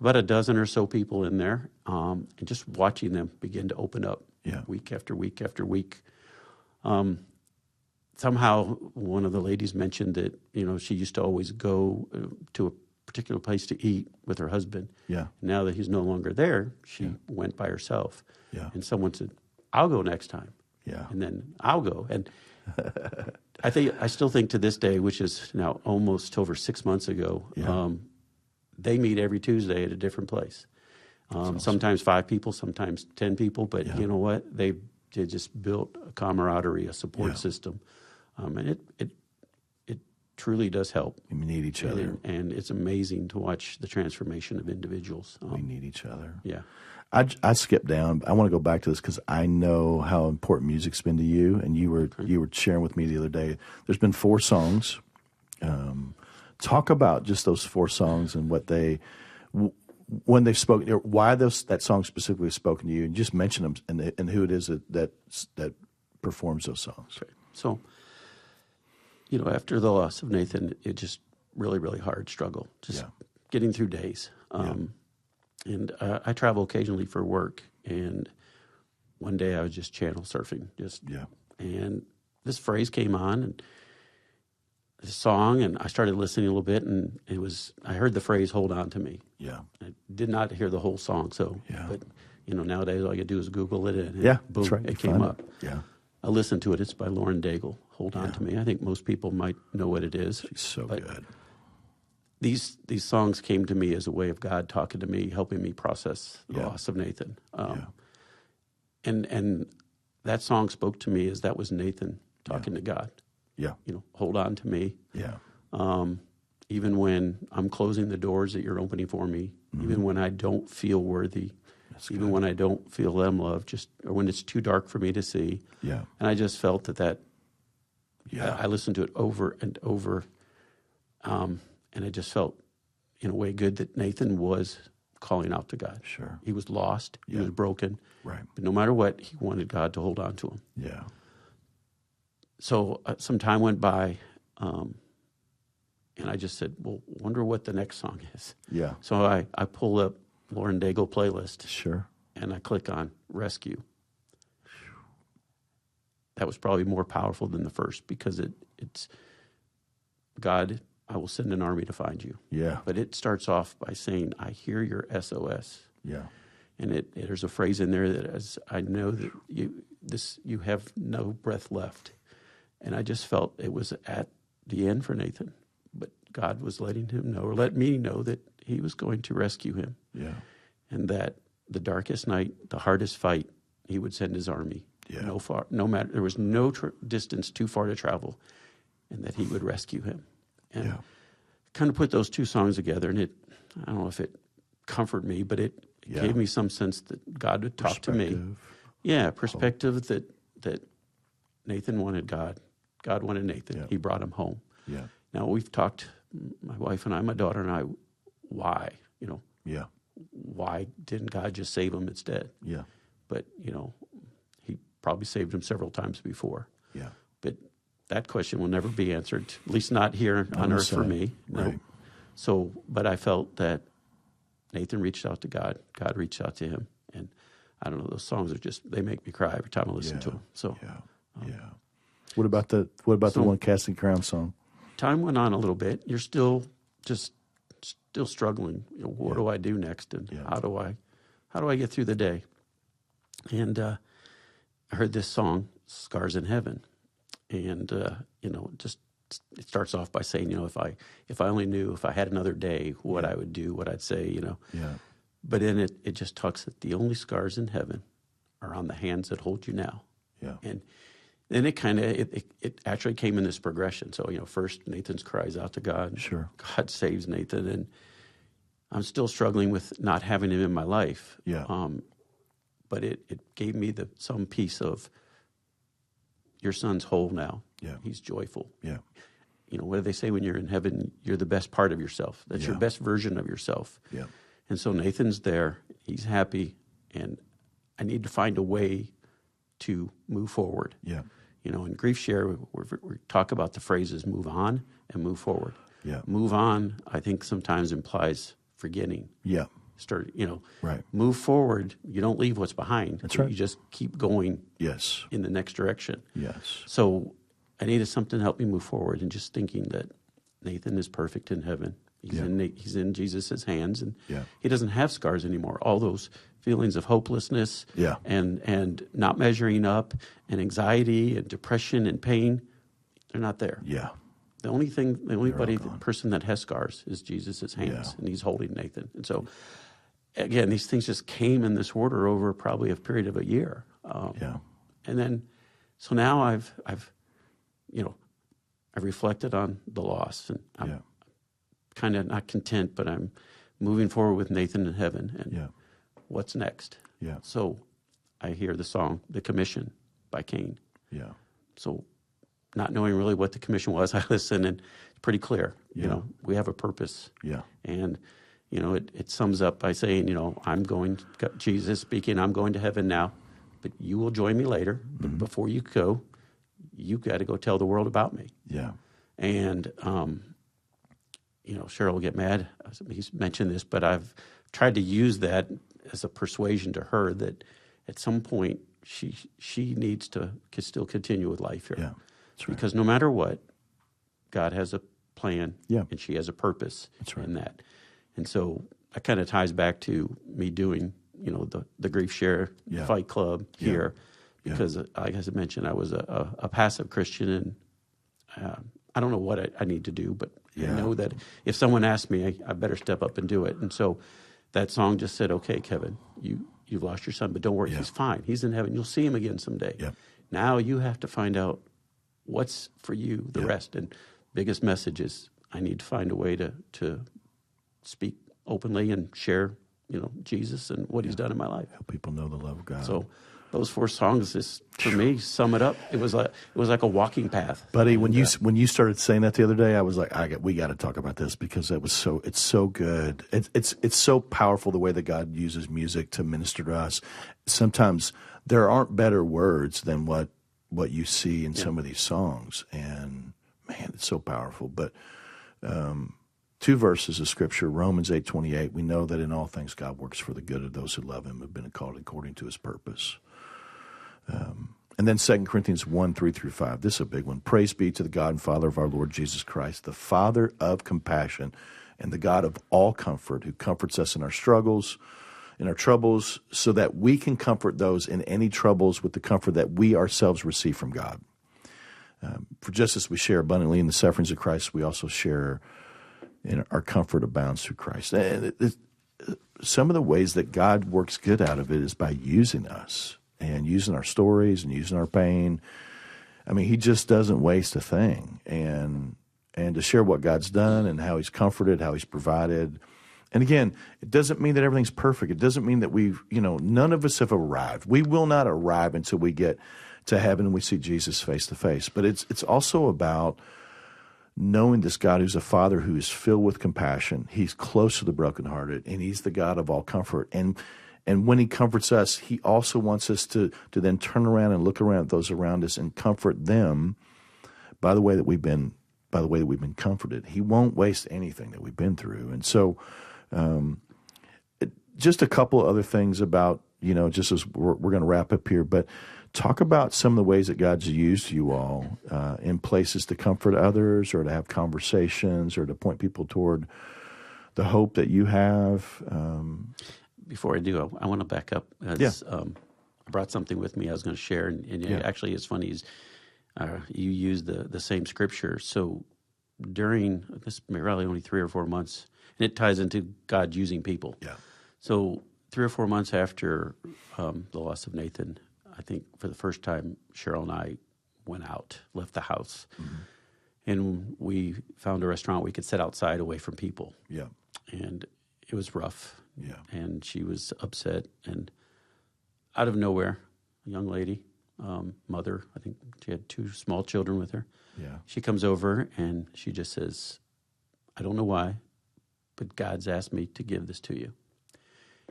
about a dozen or so people in there, and just watching them begin to open up week after week after week. Somehow, one of the ladies mentioned that she used to always go to a particular place to eat with her husband. Yeah. Now that he's no longer there, she went by herself. Yeah. And someone said, I'll go next time. Yeah. And then I'll go. And I still think to this day, which is now almost over 6 months ago, they meet every Tuesday at a different place. Awesome. Sometimes 5 people, sometimes 10 people, but you know what? They just built a camaraderie, a support system. And it truly does help. We need each other. And it's amazing to watch the transformation of individuals. We need each other. Yeah. I skipped down. I want to go back to this because I know how important music's been to you, and you were sharing with me the other day. There's been 4 songs. Talk about just those 4 songs and what when they've spoken, why that song specifically spoken to you, and just mention them and who it is that performs those songs. Okay. So, after the loss of Nathan, it just really, really hard struggle, just getting through days. And I travel occasionally for work, and one day I was just channel surfing, and this phrase came on, and this song, and I started listening a little bit, and I heard the phrase "Hold on to me." Yeah, I did not hear the whole song, but nowadays all you do is Google it, and boom, that's right. it came up. Yeah, I listened to it. It's by Lauren Daigle. "Hold on to me." I think most people might know what it is. She's so good. These songs came to me as a way of God talking to me, helping me process the loss of Nathan. And that song spoke to me as that was Nathan talking to God. Yeah. Hold on to me. Yeah. Even when I'm closing the doors that you're opening for me, even when I don't feel worthy, even when I don't feel that I'm loved, or when it's too dark for me to see. Yeah. And I just felt that I listened to it over and over. And I just felt, in a way, good that Nathan was calling out to God. Sure. He was lost. He was broken. Right. But no matter what, he wanted God to hold on to him. Yeah. So some time went by, and I just said, well, wonder what the next song is. Yeah. So I pull up Lauren Daigle playlist. Sure. And I click on Rescue. That was probably more powerful than the first because it's God, I will send an army to find you. Yeah. But it starts off by saying, I hear your SOS. Yeah. And there's a phrase in there that as I know that you have no breath left. And I just felt it was at the end for Nathan. But God was letting him know, or let me know, that he was going to rescue him. Yeah. And that the darkest night, the hardest fight, he would send his army. Yeah. No matter, there was no distance too far to travel, and that he would rescue him. And kind of put those 2 songs together, and I don't know if it comforted me, but it gave me some sense that God would talk to me. Yeah, perspective that Nathan wanted God. God wanted Nathan. Yeah. He brought him home. Yeah. Now, we've talked, my wife and I, my daughter and I, why, why didn't God just save him instead? Yeah. But, he probably saved him several times before. Yeah. But that question will never be answered, at least not here on earth for me. No. Right. So, but I felt that Nathan reached out to God. God reached out to him. And I don't know, those songs they make me cry every time I listen to them. So, What about the one Casting Crown song? Time went on a little bit. You're still struggling. What do I do next? And how do I get through the day? And I heard this song, Scars in Heaven. And, it starts off by saying, if I only knew, if I had another day, what I would do, what I'd say, Yeah. But in it just talks that the only scars in heaven are on the hands that hold you now. Yeah. And then it actually came in this progression. So, first Nathan cries out to God. Sure. God saves Nathan. And I'm still struggling with not having him in my life. Yeah. But it gave me some piece of, your son's whole now. Yeah. He's joyful. Yeah. What do they say when you're in heaven? You're the best part of yourself. That's your best version of yourself. Yeah. And so Nathan's there. He's happy. And I need to find a way to move forward. Yeah. In Grief Share, we talk about the phrases move on and move forward. Yeah. Move on, I think, sometimes implies forgetting. Yeah. Right. Move forward. You don't leave what's behind. That's right. You just keep going. Yes. In the next direction. Yes. So I needed something to help me move forward, and just thinking that Nathan is perfect in heaven. He's Yeah. he's in Jesus' hands, and Yeah. he doesn't have scars anymore. All those feelings of hopelessness Yeah. and not measuring up and anxiety and depression and pain, they're not there. Yeah. The only person that has scars is Jesus' hands, Yeah. and he's holding Nathan. And so, again, these things just came in this order over probably a period of a year. Yeah. And then, so now I've reflected on the loss, and I'm Yeah. kind of not content, but I'm moving forward with Nathan in heaven. And Yeah. what's next? Yeah. So I hear the song, The Commission by Cain. Yeah. So not knowing really what the commission was, I listened, and it's pretty clear. Yeah. We have a purpose. Yeah. And, it sums up by saying, Jesus speaking, I'm going to heaven now, but you will join me later. But before you go, you got to go tell the world about me. Yeah. And, Cheryl will get mad. He's mentioned this, but I've tried to use that as a persuasion to her that at some point she needs to still continue with life here. Yeah. That's right. Because no matter what, God has a plan, Yeah. and she has a purpose That's right. in that. And so that kind of ties back to me doing, the Grief Share Yeah. Fight Club Yeah. here, Yeah. because, like I mentioned, I was a passive Christian, and I don't know what I need to do, but Yeah. I know that if someone asks me, I better step up and do it. And so that song just said, okay, Kevin, you've lost your son, but don't worry, Yeah. he's fine. He's in heaven. You'll see him again someday. Yeah. Now you have to find out what's for you, the Yeah. rest. And biggest message is I need to find a way to speak openly and share, Jesus and what he's done in my life. Help people know the love of God. So those 4 songs, for me, sum it up. It was like a walking path. Buddy, when you started saying that the other day, I was like, we got to talk about this because it's so good. It's so powerful the way that God uses music to minister to us. Sometimes there aren't better words than what you see in some of these songs, and man, it's so powerful. But 2 verses of scripture, Romans 8:28. We know that in all things God works for the good of those who love Him, have been called according to His purpose. And then 2 Corinthians 1:3-5. This is a big one. Praise be to the God and Father of our Lord Jesus Christ, the Father of compassion and the God of all comfort, who comforts us in our struggles, in our troubles, so that we can comfort those in any troubles with the comfort that we ourselves receive from God. For just as we share abundantly in the sufferings of Christ, we also share in our comfort abounds through Christ. And some of the ways that God works good out of it is by using us and using our stories and using our pain. I mean, He just doesn't waste a thing. And to share what God's done and how He's comforted, how He's provided. And again, it doesn't mean that everything's perfect. It doesn't mean that none of us have arrived. We will not arrive until we get to heaven and we see Jesus face to face. But it's also about knowing this God who's a Father who is filled with compassion. He's close to the brokenhearted, and He's the God of all comfort. And when He comforts us, He also wants us to then turn around and look around at those around us and comfort them by the way that we've been comforted. He won't waste anything that we've been through. And so just a couple of other things about, just as we're going to wrap up here, but talk about some of the ways that God's used you all in places to comfort others or to have conversations or to point people toward the hope that you have. Before I do, I want to back up. I brought something with me I was going to share, and actually it's funny is you used the same scripture. So during this really only 3 or 4 months, and it ties into God using people. Yeah. So 3 or 4 months after the loss of Nathan, I think for the first time, Cheryl and I went out, left the house, and we found a restaurant we could sit outside away from people. Yeah. And it was rough. Yeah. And she was upset, and out of nowhere, a young lady, mother, I think she had 2 small children with her. Yeah. She comes over and she just says, I don't know why, but God's asked me to give this to you.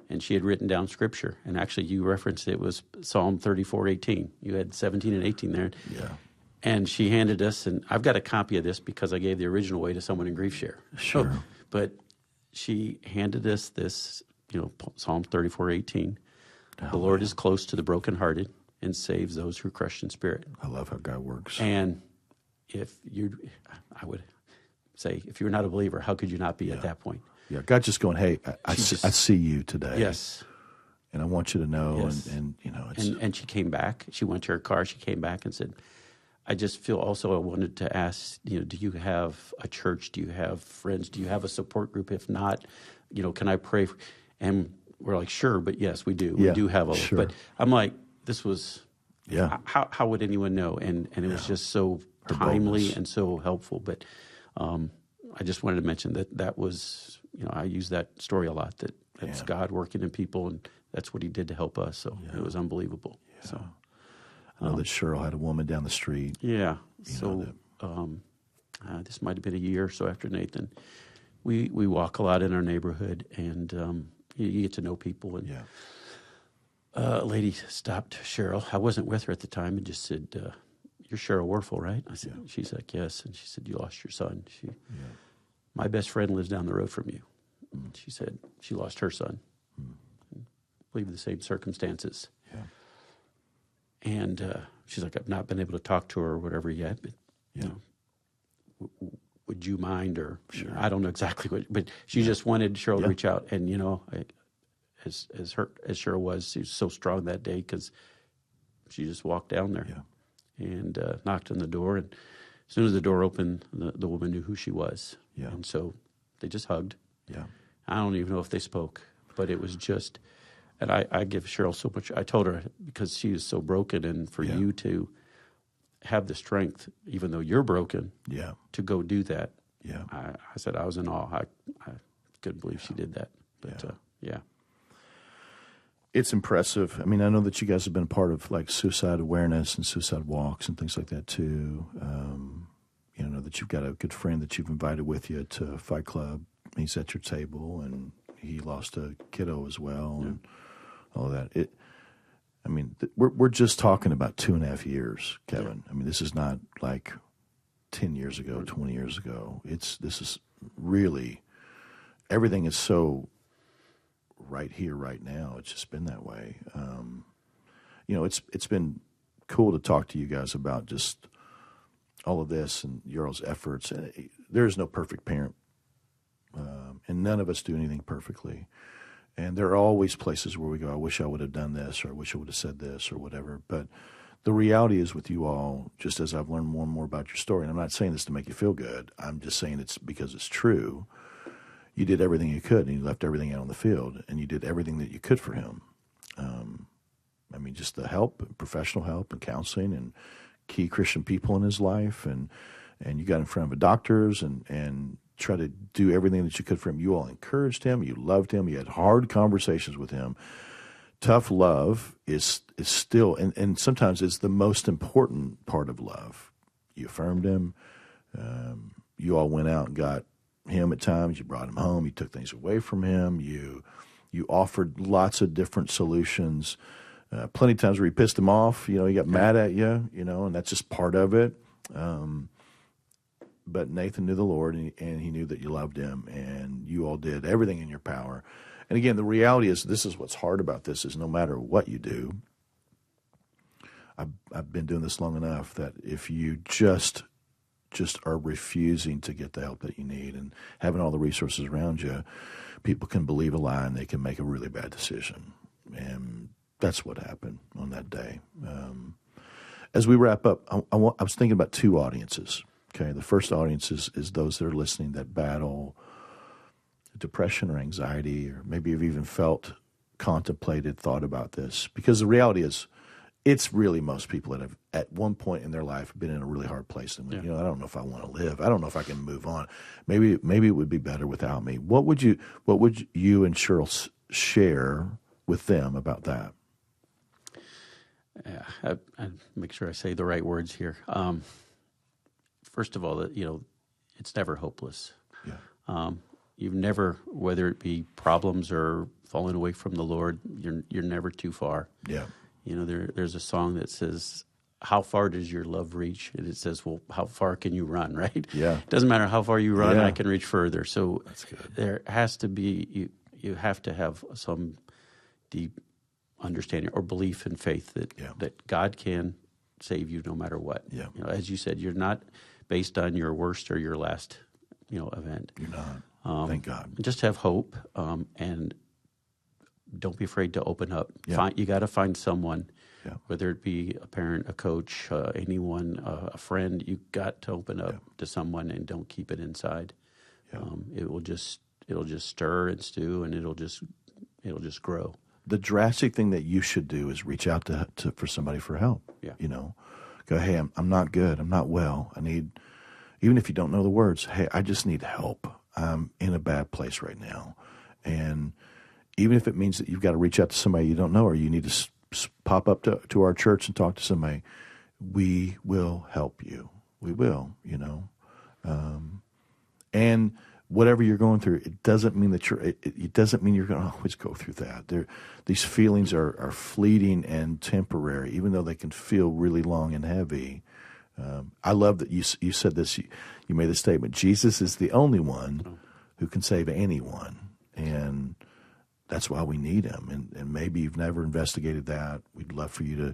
And she had written down scripture, and actually you referenced it was Psalm 34:18. You had 17 and 18 there. Yeah. And she handed us, and I've got a copy of this because I gave the original away to someone in Grief Share. Sure. But she handed us this, Psalm 34:18. The Lord is close to the brokenhearted and saves those who are crushed in spirit. I love how God works. And I would say, if you're not a believer, how could you not be at that point? Yeah, God just going, hey, I see you today. Yes. And I want you to know, Yes. and you know, and she came back. She went to her car. She came back and said, I just feel also I wanted to ask, do you have a church? Do you have friends? Do you have a support group? If not, can I pray? And we're like, sure, but yes, we do. Yeah, we do have a, sure. but I'm like, this was, yeah. How would anyone know? And it was just so timely boldness. and so helpful. But I just wanted to mention that was, I use that story a lot, that's God working in people, and that's what he did to help us. So it was unbelievable. Yeah. So I know that Cheryl had a woman down the street. yeah. So this might have been a year or so after Nathan. We walk a lot in our neighborhood, and you get to know people. And a lady stopped Cheryl. I wasn't with her at the time, and just said, "You're Cheryl Wirfel, right?" I said, "She's like, yes." And she said, "You lost your son." My best friend lives down the road from you. She said she lost her son. I believe the same circumstances. Yeah. And she's like, I've not been able to talk to her or whatever yet, but would you mind? Or I don't know exactly what, but she just wanted Cheryl to reach out. And as Cheryl was, she was so strong that day because she just walked down there and knocked on the door. And as soon as the door opened, the woman knew who she was. Yeah. And so they just hugged. Yeah. I don't even know if they spoke, but it was just, and I give Cheryl so much. I told her, because she is so broken, and for you to have the strength, even though you're broken, to go do that. Yeah. I said I was in awe. I couldn't believe she did that. But It's impressive. I mean, I know that you guys have been a part of like suicide awareness and suicide walks and things like that too. You know that you've got a good friend that you've invited with you to Fight Club. He's at your table, and he lost a kiddo as well, and all of that. We're just talking about 2.5 years, Kevin. I mean, this is not like 10 years ago, 20 years ago. This is really, everything is so right here, right now. It's just been that way. It's been cool to talk to you guys about just all of this and Ural's efforts. There is no perfect parent, and none of us do anything perfectly. And there are always places where we go, I wish I would have done this, or I wish I would have said this, or whatever. But the reality is with you all, just as I've learned more and more about your story, and I'm not saying this to make you feel good, I'm just saying it's because it's true. You did everything you could, and you left everything out on the field, and you did everything that you could for him. Just the help, professional help, and counseling, and key Christian people in his life, and you got in front of doctors and try to do everything that you could for him. You all encouraged him. You loved him. You had hard conversations with him. Tough love is still, and sometimes it's the most important part of love. You affirmed him. You all went out and got him at times. You brought him home. You took things away from him. You offered lots of different solutions. Plenty of times where you pissed him off. He got mad at you, and that's just part of it. But Nathan knew the Lord, and he knew that you loved him, and you all did everything in your power. And again, the reality is, this is what's hard about this, is no matter what you do, I've been doing this long enough that if you just are refusing to get the help that you need and having all the resources around you, people can believe a lie and they can make a really bad decision. And that's what happened on that day. As we wrap up, I was thinking about two audiences. Okay, the first audience is those that are listening that battle depression or anxiety, or maybe have even contemplated, thought about this. Because the reality is, it's really most people that have at one point in their life been in a really hard place. And I don't know if I want to live. I don't know if I can move on. Maybe it would be better without me. What would you and Cheryl share with them about that? Yeah, I make sure I say the right words here. First of all, it's never hopeless. Yeah. You've never, whether it be problems or falling away from the Lord, you're never too far. Yeah. There's a song that says, "How far does your love reach?" And it says, "Well, how far can you run?" Right? Yeah. It doesn't matter how far you run; Yeah. I can reach further. So that's good. There has to be you have to have some deep understanding or belief and faith that God can save you no matter what. Yeah. As you said, you're not based on your worst or your last event. You're not. Thank God. Just have hope, and don't be afraid to open up. Yeah. You got to find someone, Yeah. whether it be a parent, a coach, anyone, a friend. You got to open up to someone and don't keep it inside. Yeah. It'll just stir and stew, and it'll just grow. The drastic thing that you should do is reach out to for somebody for help. Yeah. Go, hey, I'm not good. I'm not well. I need, even if you don't know the words, hey, I just need help. I'm in a bad place right now. And even if it means that you've got to reach out to somebody you don't know, or you need to pop up to our church and talk to somebody, we will help you. We will, and whatever you're going through, it doesn't mean that it doesn't mean you're going to always go through that. These feelings are fleeting and temporary, even though they can feel really long and heavy. I love that you said this. You made the statement, Jesus is the only one who can save anyone, and that's why we need him. And maybe you've never investigated that. We'd love to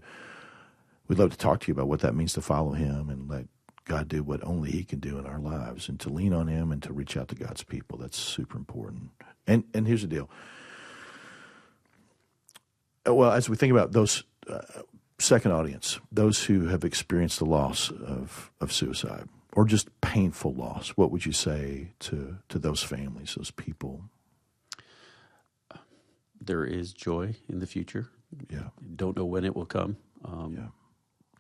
talk to you about what that means to follow him and let God do what only he can do in our lives, and to lean on him and to reach out to God's people. That's super important. And here's the deal. Well, as we think about those second audience, those who have experienced the loss of suicide or just painful loss, what would you say to those families, those people? There is joy in the future. Yeah. Don't know when it will come.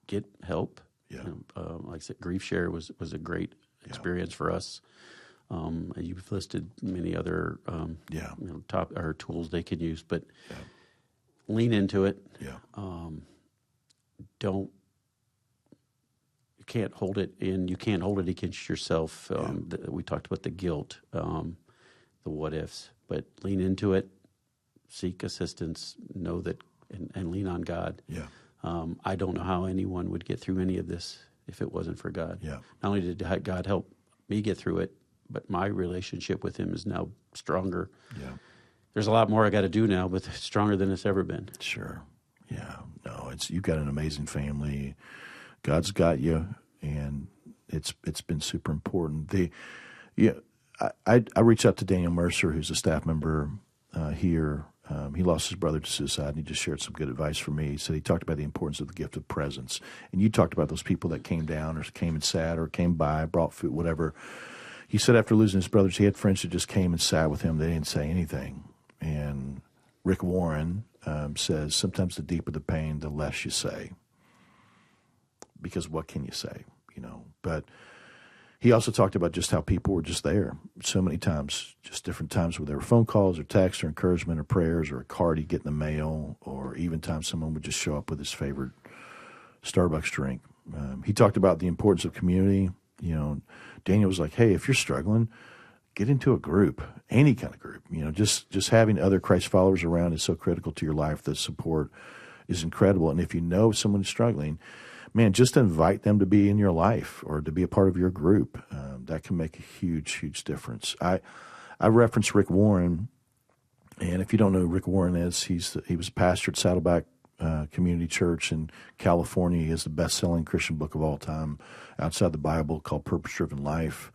Get help. Yeah. Like I said, Grief Share was a great experience for us. You've listed many other top or tools they can use, but lean into it. Yeah. You can't hold it in. You can't hold it against yourself. We talked about the guilt, the what ifs, but lean into it. Seek assistance. Know that, and lean on God. Yeah. I don't know how anyone would get through any of this if it wasn't for God. Yeah. Not only did God help me get through it, but my relationship with him is now stronger. Yeah. There's a lot more I got to do now, but it's stronger than it's ever been. Sure. Yeah. No, you've got an amazing family. God's got you, and it's been super important. I reached out to Daniel Mercer, who's a staff member here. He lost his brother to suicide, and he just shared some good advice for me. He said he talked about the importance of the gift of presence. And you talked about those people that came down or came and sat or came by, brought food, whatever. He said after losing his brothers, he had friends that just came and sat with him. They didn't say anything. And Rick Warren says sometimes the deeper the pain, the less you say. Because what can you say, But he also talked about just how people were just there so many times, just different times where there were phone calls or texts or encouragement or prayers or a card he'd get in the mail, or even times someone would just show up with his favorite Starbucks drink. He talked about the importance of community. Daniel was like, hey, if you're struggling, get into a group, any kind of group. Just having other Christ followers around is so critical to your life. The support is incredible. And if you know someone's struggling, man, just invite them to be in your life or to be a part of your group. That can make a huge, huge difference. I referenced Rick Warren, and if you don't know who Rick Warren is, he was a pastor at Saddleback Community Church in California. He has the best-selling Christian book of all time outside the Bible called Purpose-Driven Life.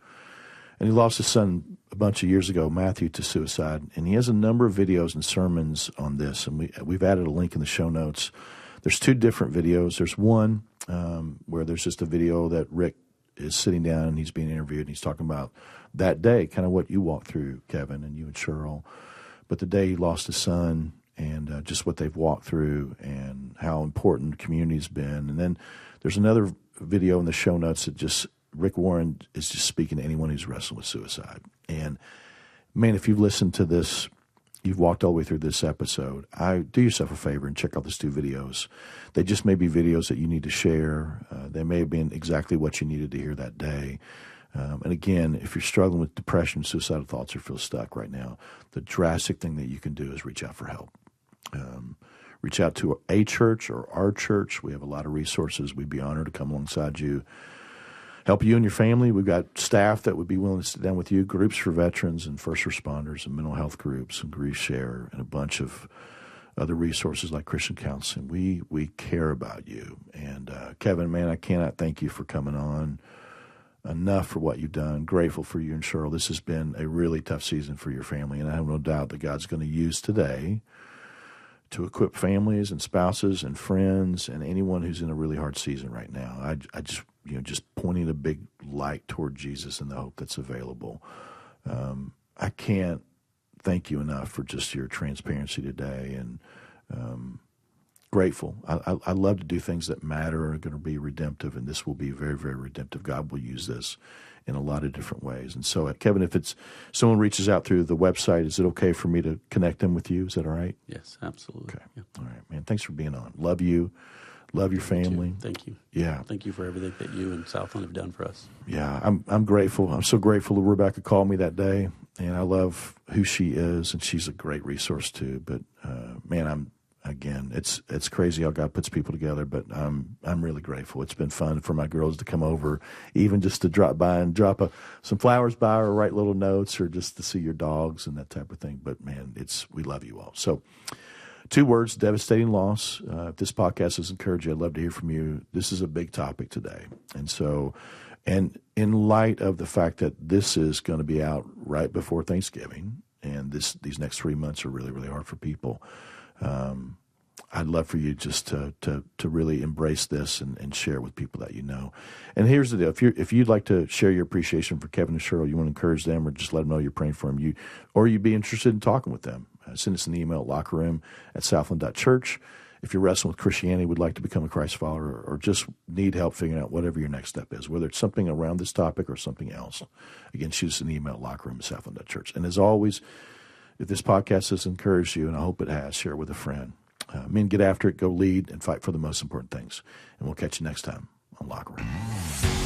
And he lost his son a bunch of years ago, Matthew, to suicide. And he has a number of videos and sermons on this, and we've added a link in the show notes. There's two different videos. There's one where there's just a video that Rick is sitting down and he's being interviewed, and he's talking about that day, kind of what you walked through, Kevin, and you and Cheryl. But the day he lost his son and just what they've walked through and how important community's been. And then there's another video in the show notes that just Rick Warren is just speaking to anyone who's wrestling with suicide. And, man, if you've listened to this, you've walked all the way through this episode, do yourself a favor and check out these two videos. They just may be videos that you need to share. They may have been exactly what you needed to hear that day. And again, if you're struggling with depression, suicidal thoughts, or feel stuck right now, the drastic thing that you can do is reach out for help. Reach out to a church or our church. We have a lot of resources. We'd be honored to come alongside you, help you and your family. We've got staff that would be willing to sit down with you, groups for veterans and first responders and mental health groups and Grief Share and a bunch of other resources like Christian counseling. We care about you. And Kevin, man, I cannot thank you for coming on. enough for what you've done. Grateful for you and Cheryl. This has been a really tough season for your family, and I have no doubt that God's going to use today to equip families and spouses and friends and anyone who's in a really hard season right now. I just, just pointing a big light toward Jesus and the hope that's available. I can't thank you enough for just your transparency today, and grateful. I love to do things that matter and are going to be redemptive, and this will be very, very redemptive. God will use this in a lot of different ways. And so, Kevin, if someone reaches out through the website, is it okay for me to connect them with you? Is that all right? Yes, absolutely. Okay. Yeah. All right, man. Thanks for being on. Love you. Love your family. Thank you. Yeah. Thank you for everything that you and Southland have done for us. Yeah, I'm grateful. I'm so grateful that Rebecca called me that day, and I love who she is, and she's a great resource too. But man, it's crazy how God puts people together. But I'm really grateful. It's been fun for my girls to come over, even just to drop by and drop some flowers by, or write little notes, or just to see your dogs and that type of thing. But man, we love you all. So, 2 words: devastating loss. If this podcast has encouraged you, I'd love to hear from you. This is a big topic today, and in light of the fact that this is going to be out right before Thanksgiving, and these next 3 months are really, really hard for people. I'd love for you just to really embrace this and share it with people that you know. And here's the deal: if you'd like to share your appreciation for Kevin and Cheryl, you want to encourage them, or just let them know you're praying for them, or you'd be interested in talking with them, send us an email at lockerroom@southland.church. If you're wrestling with Christianity, would like to become a Christ follower, or just need help figuring out whatever your next step is, whether it's something around this topic or something else, again, shoot us an email at lockerroom@southland.church. And as always, if this podcast has encouraged you, and I hope it has, share it with a friend. Men, get after it, go lead, and fight for the most important things. And we'll catch you next time on Locker Room.